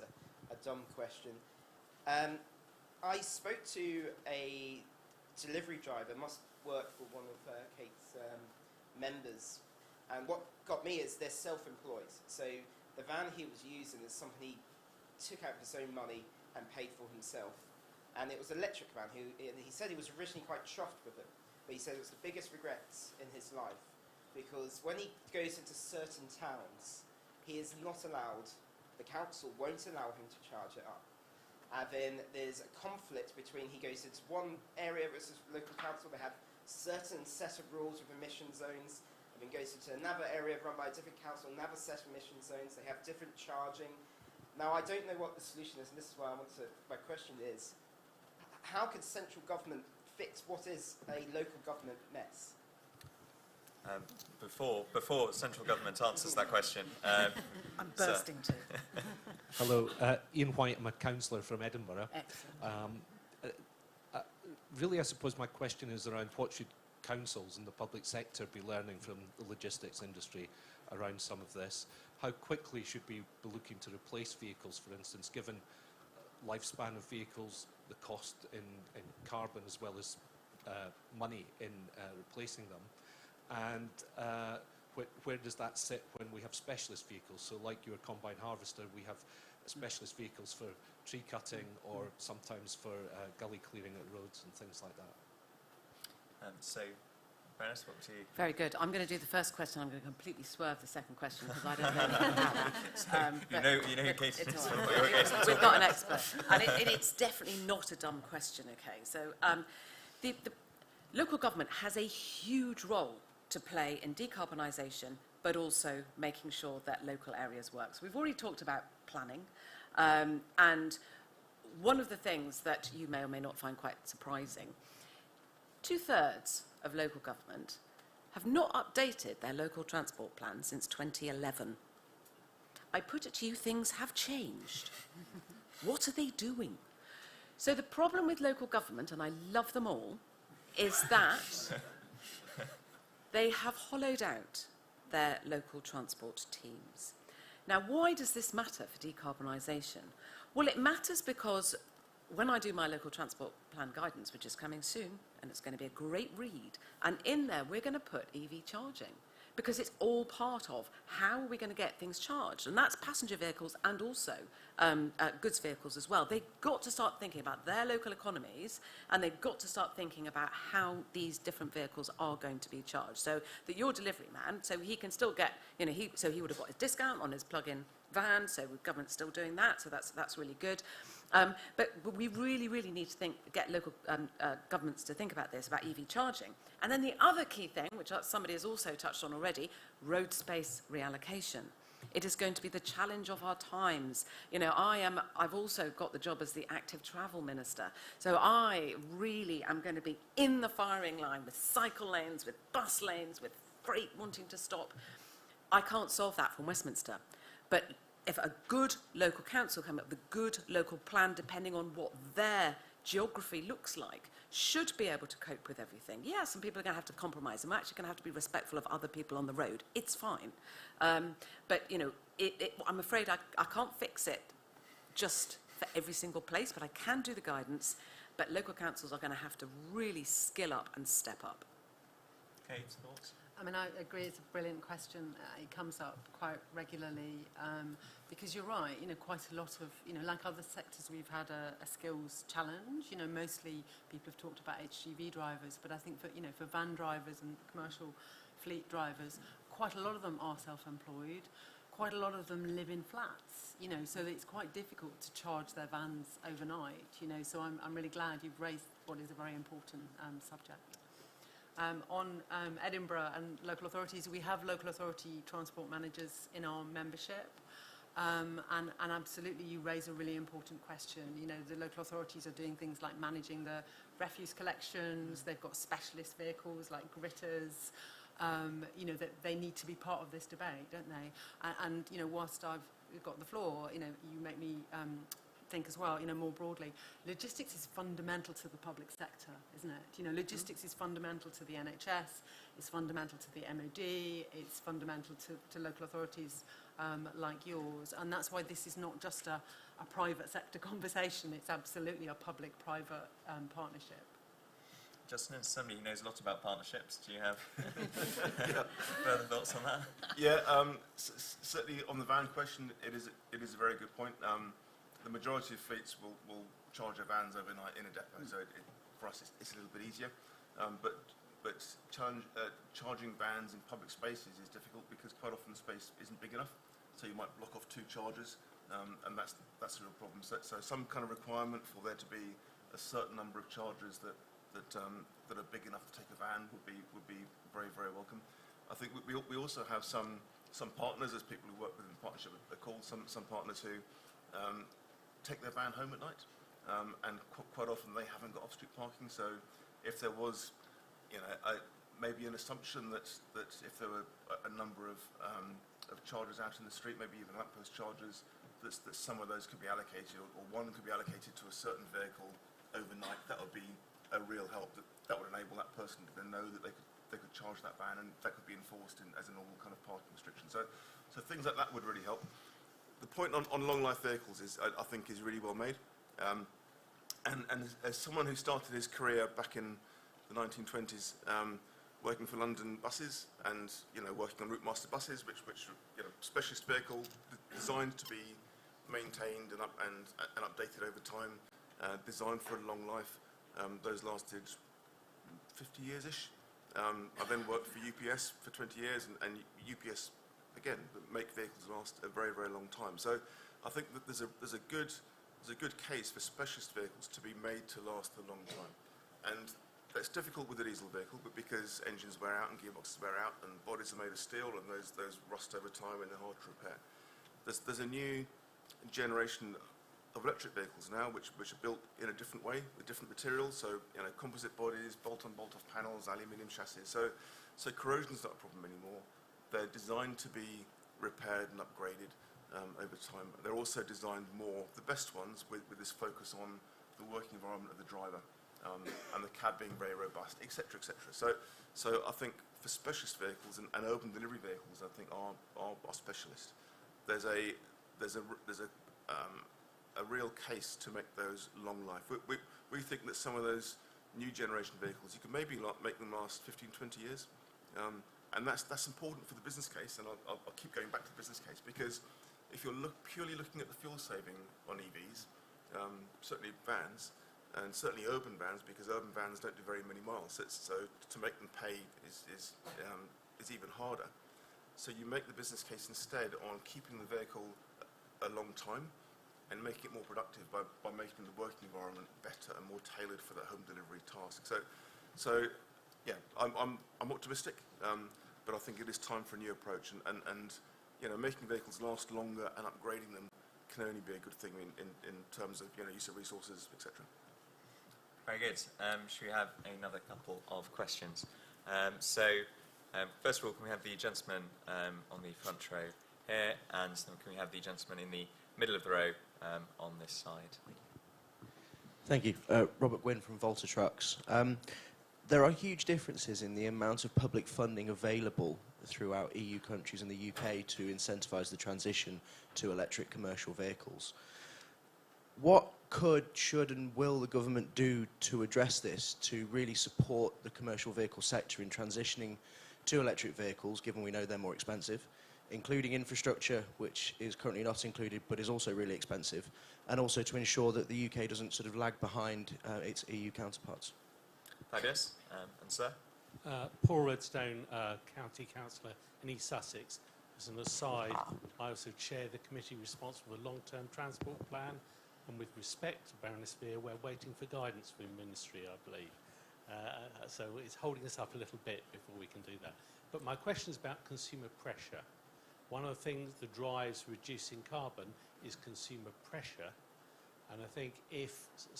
a dumb question. I spoke to a delivery driver, must work for one of Kate's members, and what got me is they're self-employed. So the van he was using is something he took out of his own money and paid for himself. And it was an electric van. He said he was originally quite chuffed with it, but he said it was the biggest regrets in his life, because when he goes into certain towns, he is not allowed, the council won't allow him to charge it up. And then there's a conflict between, he goes into one area versus local council, they have certain set of rules with emission zones, and then goes into another area run by a different council, another set of emission zones, they have different charging. Now, I don't know what the solution is, and this is why my question is, how could central government fix what is a local government mess? Before central government answers that question, I'm bursting to. Hello, Ian White. I'm a councillor from Edinburgh. Excellent. Really, I suppose my question is around what should councils and the public sector be learning from the logistics industry around some of this? How quickly should we be looking to replace vehicles, for instance, given lifespan of vehicles, the cost in carbon as well as money in replacing them, and where does that sit when we have specialist vehicles? So like your combine harvester, we have specialist vehicles for tree cutting or sometimes for gully clearing at roads and things like that. So, Bernice, what would you... Very good. I'm going to do the first question. I'm going to completely swerve the second question because I don't know. you know who Kate is. It's all right. We've got an expert. And it's definitely not a dumb question, okay? So the local government has a huge role to play in decarbonisation, but also making sure that local areas work. So we've already talked about planning. And one of the things that you may or may not find quite surprising, 2/3 of local government have not updated their local transport plans since 2011. I put it to you, things have changed. What are they doing? So the problem with local government, and I love them all, is that they have hollowed out their local transport teams. Now, why does this matter for decarbonisation? Well, it matters because when I do my local transport plan guidance, which is coming soon, and it's going to be a great read, and in there we're going to put EV charging, because it's all part of how are we going to get things charged, and that's passenger vehicles and also goods vehicles as well. They've got to start thinking about their local economies, and they've got to start thinking about how these different vehicles are going to be charged. So that your delivery man, so he can still get, he would have got his discount on his plug-in van, so the government's still doing that, so that's really good. But we really, really need to get local governments to think about this, about EV charging. And then the other key thing, which somebody has also touched on already, road space reallocation. It is going to be the challenge of our times. I've also got the job as the active travel minister. So I really am going to be in the firing line with cycle lanes, with bus lanes, with freight wanting to stop. I can't solve that from Westminster. But if a good local council come up with a good local plan, depending on what their geography looks like, should be able to cope with everything. Yeah, some people are going to have to compromise, and we're actually going to have to be respectful of other people on the road. It's fine. But, I'm afraid I can't fix it just for every single place, but I can do the guidance. But local councils are going to have to really skill up and step up. Kate's thoughts? I mean, I agree, it's a brilliant question. It comes up quite regularly because you're right, quite a lot of, like other sectors, we've had a skills challenge. Mostly people have talked about HGV drivers, but I think for van drivers and commercial fleet drivers, quite a lot of them are self-employed. Quite a lot of them live in flats, so it's quite difficult to charge their vans overnight, so I'm really glad you've raised what is a very important subject. On Edinburgh and local authorities, we have local authority transport managers in our membership. And absolutely, you raise a really important question. The local authorities are doing things like managing the refuse collections. They've got specialist vehicles like gritters. That they need to be part of this debate, don't they? And whilst I've got the floor, you make me think as well, more broadly, logistics is fundamental to the public sector, isn't it? Logistics is fundamental to the NHS, it's fundamental to the MOD, it's fundamental to local authorities like yours, and that's why this is not just a private sector conversation, it's absolutely a public-private partnership. Justin, as somebody who knows a lot about partnerships, do you have further thoughts on that? Yeah, certainly on the van question, it is a very good point. The majority of fleets will charge their vans overnight in a depot, so for us it's a little bit easier. But charging vans in public spaces is difficult because quite often the space isn't big enough, so you might block off two chargers, and that's a real problem. So some kind of requirement for there to be a certain number of chargers that are big enough to take a van would be very, very welcome. I think we also have some partners, as people who work within the partnership are called, some partners who take their van home at night, and quite often they haven't got off-street parking. So if there was, maybe an assumption that if there were a number of chargers out in the street, maybe even lamppost chargers, that some of those could be allocated, or one could be allocated to a certain vehicle overnight, that would be a real help. That would enable that person to then know that they could charge that van, and that could be enforced as a normal kind of parking restriction. So things like that would really help. The point on long life vehicles I think is really well made. And as someone who started his career back in the 1920s, working for London buses and working on route master buses, which specialist vehicle designed to be maintained and updated over time, designed for a long life. Those lasted 50 years-ish. I then worked for UPS for 20 years, and UPS, again, make vehicles last a very, very long time. So I think that there's a good case for specialist vehicles to be made to last a long time. And that's difficult with a diesel vehicle, but because engines wear out and gearboxes wear out and bodies are made of steel and those rust over time and they're hard to repair. There's a new generation of electric vehicles now which are built in a different way with different materials, so composite bodies, bolt-on, bolt-off panels, aluminium chassis. So corrosion's not a problem anymore. They're designed to be repaired and upgraded over time. They're also designed more, the best ones, with this focus on the working environment of the driver and the cab being very robust, etc., etc. So I think for specialist vehicles and urban delivery vehicles, I think are specialist. there's a real case to make those long life. We think that some of those new generation vehicles, you can maybe make them last 15, 20 years. And that's important for the business case, and I'll keep going back to the business case, because if you're purely looking at the fuel saving on EVs, certainly vans, and certainly urban vans, because urban vans don't do very many miles, so to make them pay is even harder. So you make the business case instead on keeping the vehicle a long time and making it more productive by making the working environment better and more tailored for that home delivery task. So yeah, I'm optimistic, but I think it is time for a new approach, and making vehicles last longer and upgrading them can only be a good thing in terms of use of resources, etc. Very good. Should we have another couple of questions? First of all, can we have the gentleman on the front row here, and then can we have the gentleman in the middle of the row on this side? Thank you. Robert Gwynn from Volta Trucks. There are huge differences in the amount of public funding available throughout EU countries and the UK to incentivise the transition to electric commercial vehicles. What could, should and will the government do to address this, to really support the commercial vehicle sector in transitioning to electric vehicles, given we know they're more expensive, including infrastructure, which is currently not included but is also really expensive, and also to ensure that the UK doesn't sort of lag behind its EU counterparts? Fabulous. And sir? Paul Redstone, County Councillor in East Sussex. As an aside, I also chair the committee responsible for the long-term transport plan, and with respect to Baroness Spear, we're waiting for guidance from the Ministry, I believe. So it's holding us up a little bit before we can do that. But my question is about consumer pressure. One of the things that drives reducing carbon is consumer pressure. And I think if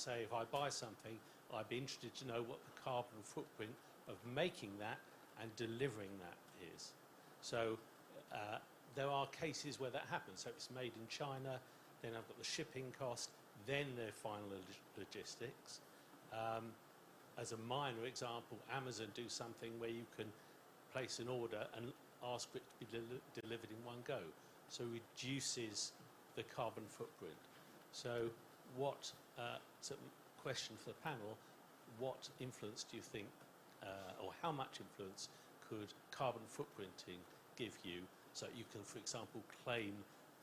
I buy something, I'd be interested to know what the carbon footprint of making that and delivering that is. So there are cases where that happens. So it's made in China, then I've got the shipping cost, then the final logistics. As a minor example, Amazon do something where you can place an order and ask for it to be delivered in one go. So it reduces the carbon footprint. So what, question for the panel, what influence do you think, or how much influence could carbon footprinting give you so you can, for example, claim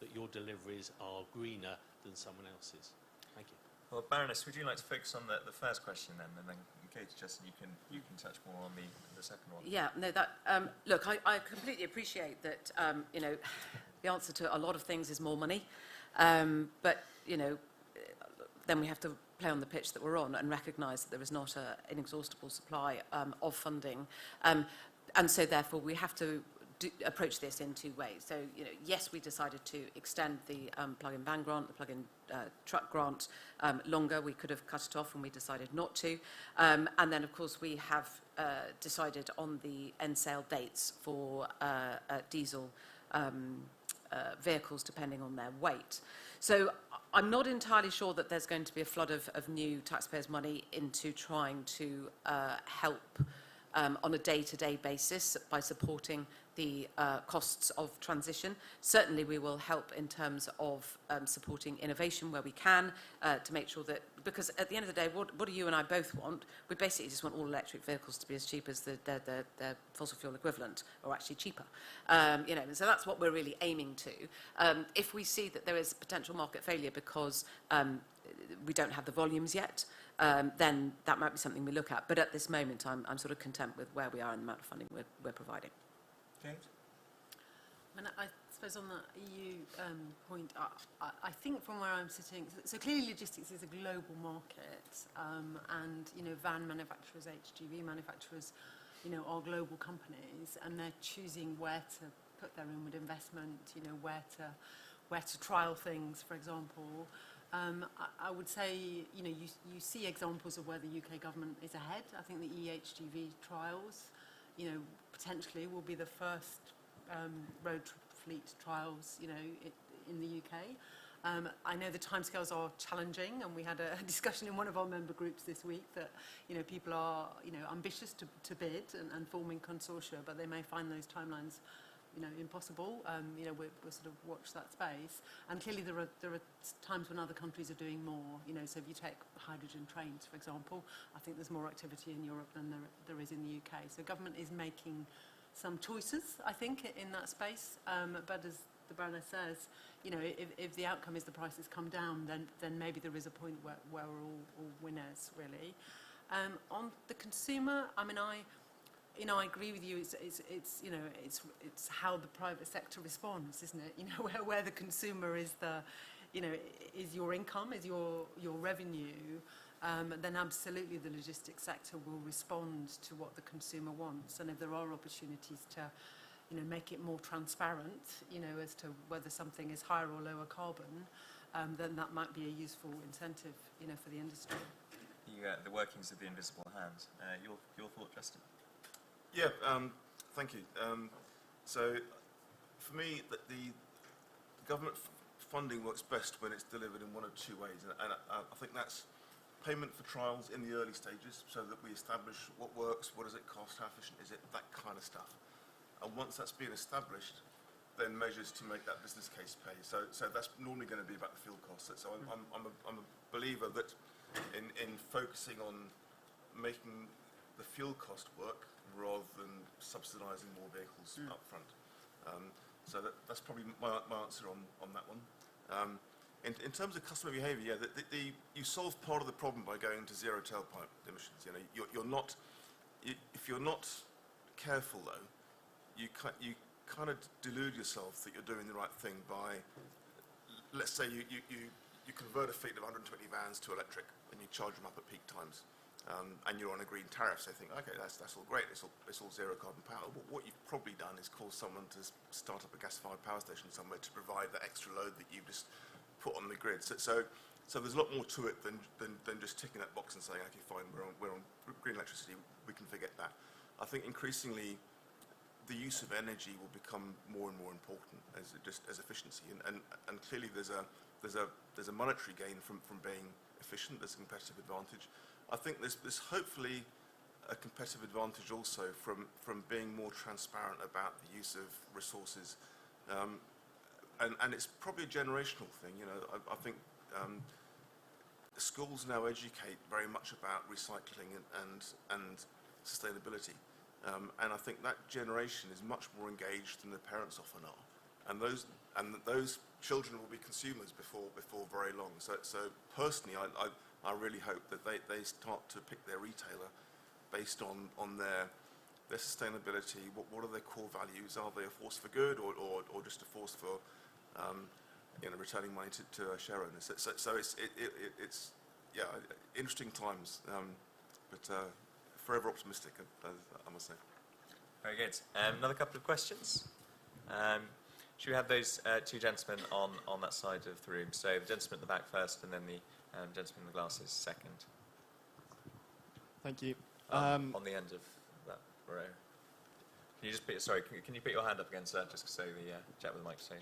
that your deliveries are greener than someone else's? Thank you. Well, Baroness, would you like to focus on the first question then, and then Kate, Justin, you can touch more on the second one. Yeah, no, that look, I completely appreciate that. The answer to a lot of things is more money, but then we have to play on the pitch that we're on and recognise that there is not an inexhaustible supply of funding, and so therefore we have to approach this in two ways. So, yes, we decided to extend the plug-in van grant, the plug-in truck grant longer. We could have cut it off and we decided not to. And then, of course, we have decided on the end sale dates for diesel vehicles depending on their weight. So I'm not entirely sure that there's going to be a flood of new taxpayers' money into trying to help on a day-to-day basis by supporting the costs of transition. Certainly we will help in terms of supporting innovation where we can to make sure that, because at the end of the day, what do you and I both want? We basically just want all electric vehicles to be as cheap as their fossil fuel equivalent, or actually cheaper. So that's what we're really aiming to. If we see that there is potential market failure because we don't have the volumes yet, then that might be something we look at. But at this moment, I'm sort of content with where we are and the amount of funding we're providing. James? I suppose on the EU point, I think from where I'm sitting, so clearly logistics is a global market, and van manufacturers, HGV manufacturers, are global companies, and they're choosing where to put their inward investment, where to trial things, for example. I would say, you see examples of where the UK government is ahead. I think the EHGV trials, potentially will be the first road fleet trials, in the UK. I know the timescales are challenging, and we had a discussion in one of our member groups this week that, people are, ambitious to bid and forming consortia, but they may find those timelines, impossible. We'll sort of watch that space. And clearly there are times when other countries are doing more. So if you take hydrogen trains, for example, I think there's more activity in Europe than there is in the UK. So government is making some choices, I think, in that space. But as the Baroness says, if the outcome is the prices come down, then maybe there is a point where we're all winners, really. On the consumer, I mean, I agree with you. It's how the private sector responds, isn't it? Where the consumer is is your income, is your revenue. Then absolutely the logistics sector will respond to what the consumer wants, and if there are opportunities to make it more transparent, as to whether something is higher or lower carbon, then that might be a useful incentive, for the industry. The workings of the invisible hand. Your thought, Justin? Yeah, thank you. So, for me, the government funding works best when it's delivered in one of two ways, and I think that's payment for trials in the early stages, so that we establish what works, what does it cost, how efficient is it, that kind of stuff. And once that's been established, then measures to make that business case pay. So that's normally going to be about the fuel costs. So I'm a believer that in focusing on making the fuel cost work rather than subsidising more vehicles up front. So that's probably my answer on that one. In terms of customer behaviour, you solve part of the problem by going to zero tailpipe emissions. If you're not careful though, you kind of delude yourself that you're doing the right thing by, let's say you convert a fleet of 120 vans to electric and you charge them up at peak times, and you're on a green tariff. So you think, okay, that's all great. It's all zero carbon power. But what you've probably done is cause someone to start up a gas-fired power station somewhere to provide the extra load that you've just put on the grid. So there's a lot more to it than just ticking that box and saying, okay, fine, we're on green electricity. We can forget that. I think increasingly the use of energy will become more and more important as efficiency, and clearly there's a monetary gain from being efficient. There's a competitive advantage. I think there's hopefully a competitive advantage also from being more transparent about the use of resources, and it's probably a generational thing. I think schools now educate very much about recycling and sustainability. And I think that generation is much more engaged than the parents often are, and those children will be consumers before very long. So personally, I really hope that they start to pick their retailer based on their sustainability. What are their core values? Are they a force for good or just a force for returning money to share owners? So it's interesting times, but forever optimistic, I must say. Very good. Another couple of questions. Should we have those two gentlemen on that side of the room? So the gentleman at the back first, and then the gentleman in the glasses second. Thank you. On the end of that row. Can you just can you put your hand up again, sir, just so the chap with the microphone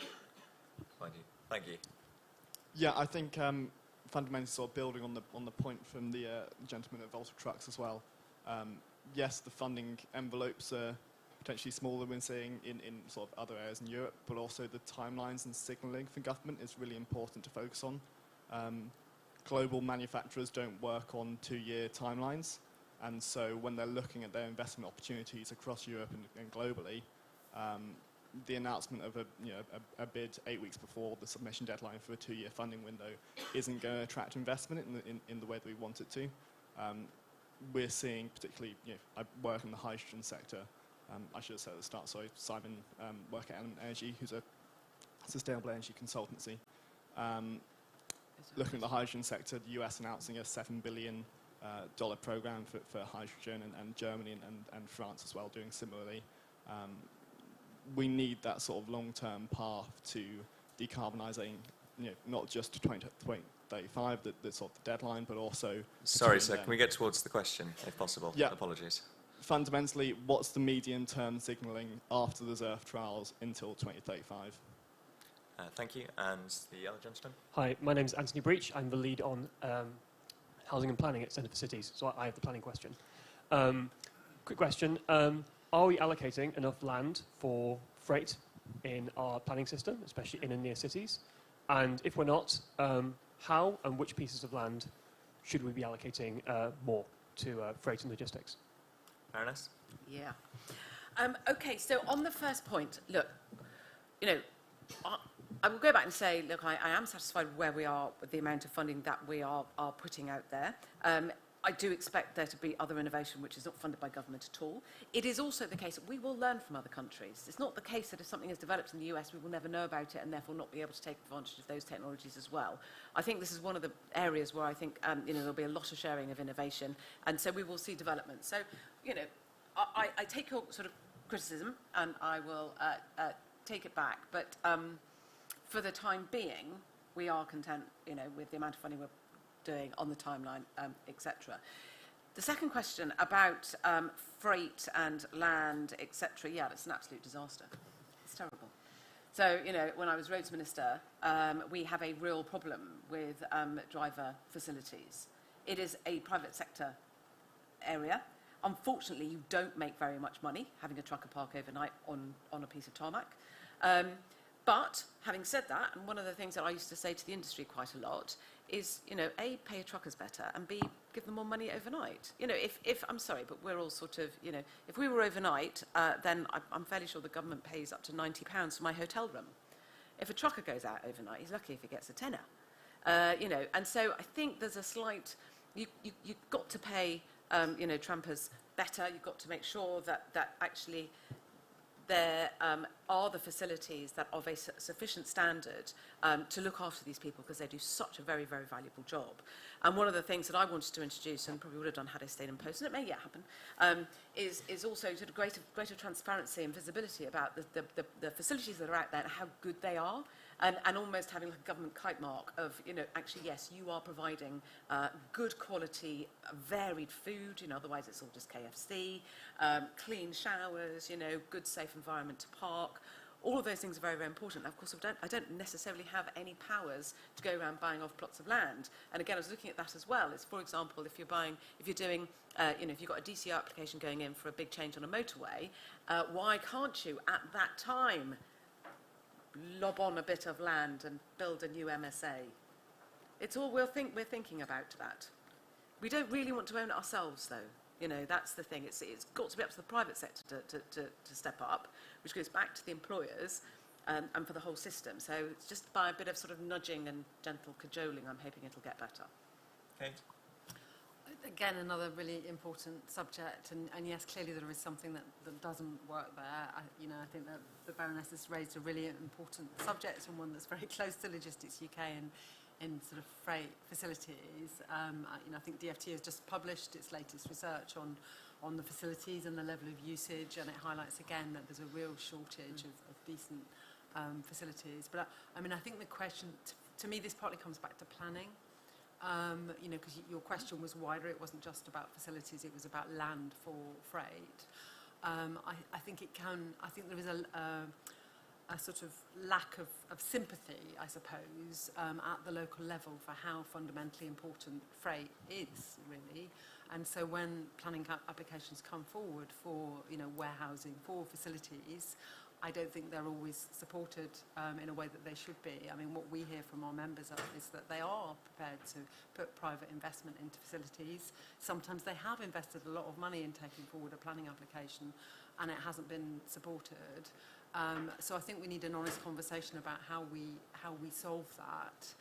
find you. Thank you. Yeah, I think fundamentally sort of building on the point from the gentleman at Volta Trucks as well. Yes, the funding envelopes are potentially smaller than we're seeing in sort of other areas in Europe, but also the timelines and signalling for government is really important to focus on. Global manufacturers don't work on 2-year timelines, and so when they're looking at their investment opportunities across Europe and globally, the announcement of a bid 8 weeks before the submission deadline for a 2-year funding window isn't going to attract investment in the way that we want it to. We're seeing, particularly, I work in the hydrogen sector. I should have said at the start, sorry, Simon work at Element Energy, who's a sustainable energy consultancy. Looking at the hydrogen sector, the US announcing a $7 billion program for hydrogen, and Germany and France as well doing similarly. We need that sort of long-term path to decarbonising, not just to 2035, that's sort of the deadline, but also... Sorry, sir, can we get towards the question, if possible? Yeah. Apologies. Fundamentally, what's the medium-term signalling after the ZERF trials until 2035? Thank you. And the other gentleman? Hi, my name is Anthony Breach. I'm the lead on housing and planning at Centre for Cities, so I have the planning question. Quick question. Are we allocating enough land for freight in our planning system, especially in and near cities? And if we're not, how and which pieces of land should we be allocating more to freight and logistics? Baroness? Yeah. Okay, so on the first point, look, you know, I will go back and say, look, I am satisfied where we are with the amount of funding that we are putting out there. I do expect there to be other innovation which is not funded by government at all. It is also the case that we will learn from other countries. It's not the case that if something is developed in the US, we will never know about it and therefore not be able to take advantage of those technologies as well. I think this is one of the areas where I think you know, there'll be a lot of sharing of innovation, and so we will see development. So, you know, I take your sort of criticism and I will take it back, but for the time being, we are content, you know, with the amount of funding we're doing on the timeline, etc. The second question about freight and land, etc. Yeah, it's an absolute disaster. It's terrible. So, you know, when I was roads minister, we have a real problem with driver facilities. It is a private sector area. Unfortunately, you don't make very much money having a trucker park overnight on a piece of tarmac. But having said that, and one of the things that I used to say to the industry quite a lot is, you know, A, pay your truckers better, and B, give them more money overnight. You know, if I'm sorry, but we're all sort of, you know, if we were overnight, then I'm fairly sure the government pays up to £90 for my hotel room. If a trucker goes out overnight, he's lucky if he gets a tenner. You know, and so I think there's a slight, you've got to pay, you know, trampers better. You've got to make sure that actually there are the facilities that are of a sufficient standard to look after these people, because they do such a very, very valuable job. And one of the things that I wanted to introduce, and probably would have done had I stayed in post, and it may yet happen, is also sort of greater transparency and visibility about the facilities that are out there and how good they are. And almost having like a government kite mark of, you know, actually, yes, you are providing good quality, varied food, you know, otherwise it's all just KFC, clean showers, you know, good, safe environment to park. All of those things are very, very important. Now, of course, I don't necessarily have any powers to go around buying off plots of land. And again, I was looking at that as well. It's, for example, if you've got a DCO application going in for a big change on a motorway, why can't you, at that time, lob on a bit of land and build a new MSA? It's all we're thinking about that. We don't really want to own it ourselves, though. You know, that's the thing. It's got to be up to the private sector to step up, which goes back to the employers and for the whole system. So it's just by a bit of sort of nudging and gentle cajoling, I'm hoping it'll get better. Kate? Again, another really important subject, and yes, clearly there is something that doesn't work there. I think that the Baroness has raised a really important subject, and one that's very close to Logistics UK and in sort of freight facilities. I think DFT has just published its latest research on the facilities and the level of usage, and it highlights again that there's a real shortage of decent facilities. But I think the question, to me, this partly comes back to planning. Because your question was wider. It wasn't just about facilities, it was about land for freight. I think there is a sort of lack of sympathy, I suppose, at the local level for how fundamentally important freight is, really. And so when planning applications come forward for, warehousing, for facilities, I don't think they're always supported in a way that they should be. I mean, what we hear from our members is that they are prepared to put private investment into facilities. Sometimes they have invested a lot of money in taking forward a planning application and it hasn't been supported. So I think we need an honest conversation about how we solve that.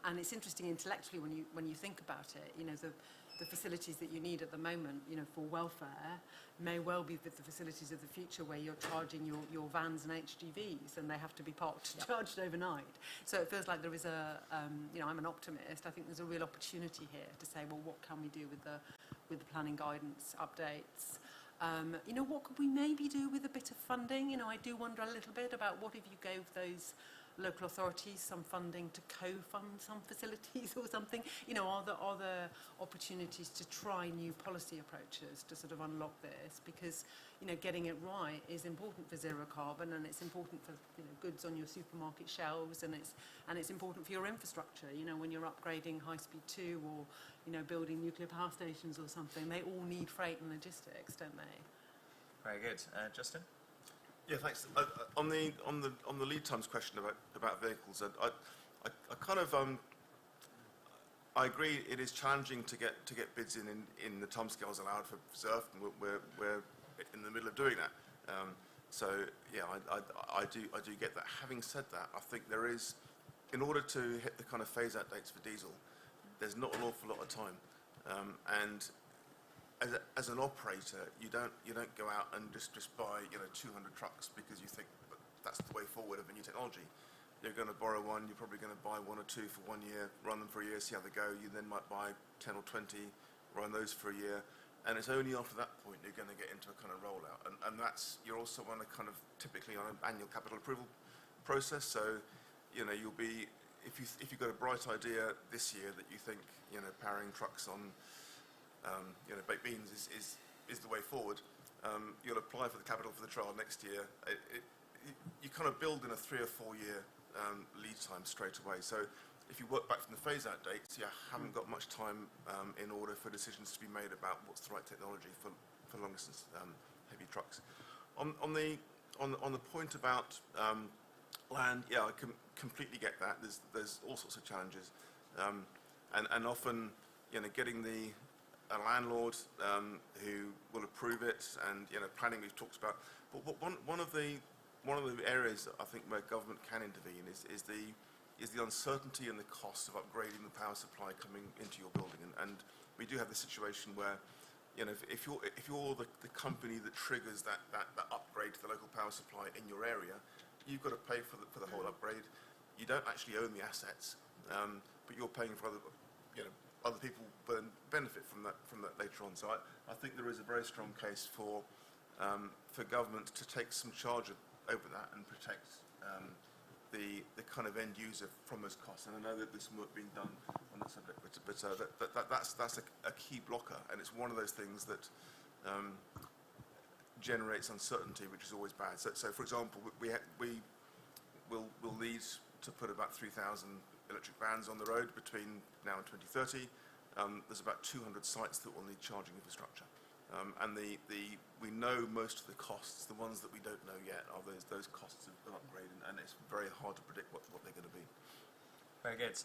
And it's interesting intellectually when you think about it. The facilities that you need at the moment, for welfare, may well be the facilities of the future where you're charging your vans and HGVs and they have to be parked and charged overnight. So it feels like there is I'm an optimist. I think there's a real opportunity here to say, well, what can we do with the planning guidance updates? What could we maybe do with a bit of funding? I do wonder a little bit about what if you gave those local authorities some funding to co-fund some facilities or something. Are there opportunities to try new policy approaches to sort of unlock this? Because, getting it right is important for zero carbon, and it's important for goods on your supermarket shelves, and it's important for your infrastructure. When you're upgrading High Speed 2 or building nuclear power stations or something, they all need freight and logistics, don't they? Very good. Justin? Yeah, thanks. On the lead times question about vehicles, I kind of I agree. It is challenging to get bids in the timescales allowed for ZERF, and we're in the middle of doing that. So yeah, I do get that. Having said that, I think there is, in order to hit the kind of phase out dates for diesel, there's not an awful lot of time, and as an operator, you don't go out and just buy 200 trucks because you think that's the way forward of a new technology. You're going to borrow one. You're probably going to buy one or two for 1 year, run them for a year, see how they go. You then might buy 10 or 20, run those for a year, and it's only after that point you're going to get into a kind of rollout. And that's, you're also on a kind of typically on an annual capital approval process. So you'll be, if you've got a bright idea this year that you think powering trucks on baked beans is the way forward, you'll apply for the capital for the trial next year. You kind of build in a 3 or 4 year lead time straight away. So if you work back from the phase out dates, you haven't got much time in order for decisions to be made about what's the right technology for long distance heavy trucks. On the point about land, yeah, I can completely get that. There's all sorts of challenges, and often getting a landlord who will approve it, and planning we've talked about. But one of the areas I think where government can intervene is the uncertainty and the cost of upgrading the power supply coming into your building. And we do have the situation where if you're the company that triggers that upgrade to the local power supply in your area, you've got to pay for the whole upgrade. You don't actually own the assets, but you're paying for other people benefit from that later on. So I think there is a very strong case for government to take some charge over that and protect the kind of end user from those costs. And I know that there's some work being done on that subject, but that's a key blocker, and it's one of those things that generates uncertainty, which is always bad. So for example, we'll need to put about 3,000 electric vans on the road between now and 2030. There's about 200 sites that will need charging infrastructure. And we know most of the costs. The ones that we don't know yet are those costs of upgrade, and it's very hard to predict what they're going to be. Very good.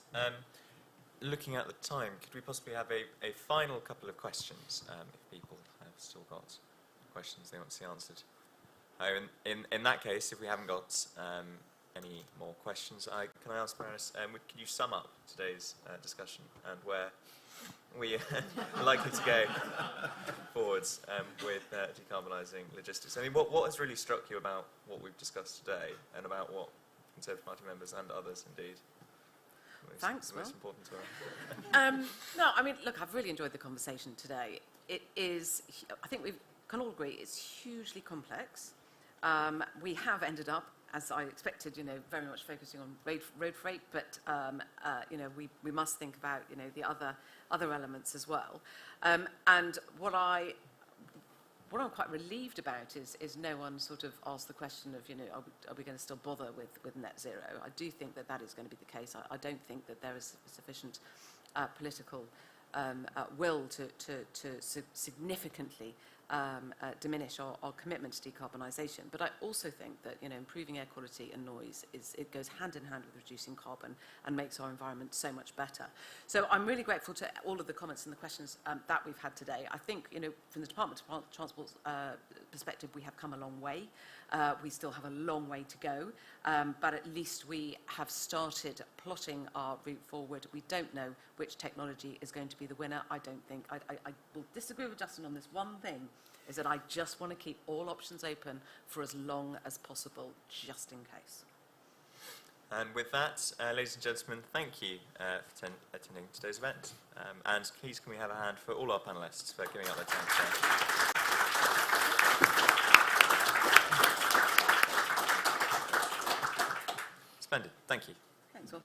Looking at the time, could we possibly have a final couple of questions, if people have still got questions they want to see answered? In that case, if we haven't got any more questions, can I ask Baroness, can you sum up today's discussion and where we are likely to go forwards with decarbonising logistics? I mean, what has really struck you about what we've discussed today, and about what Conservative Party members and others indeed Thanks, most Will. important to us? No, I mean, look, I've really enjoyed the conversation today. It is, I think we can all agree, it's hugely complex. We have ended up, as I expected, very much focusing on road freight, but we must think about the other elements as well. And what I'm quite relieved about is no one sort of asked the question of are we going to still bother with net zero? I do think that is going to be the case. I don't think that there is sufficient political will to significantly diminish our commitment to decarbonisation. But I also think that improving air quality and noise it goes hand in hand with reducing carbon and makes our environment so much better. So I'm really grateful to all of the comments and the questions that we've had today. I think from the Department of Transport's perspective, we have come a long way. We still have a long way to go, but at least we have started plotting our route forward. We don't know which technology is going to be the winner. I don't think, I will disagree with Justin on this one thing, is that I just want to keep all options open for as long as possible, just in case. And with that, ladies and gentlemen, thank you for attending today's event. And please can we have a hand for all our panellists for giving up their time today. Splendid. Thank you. Thanks, Will.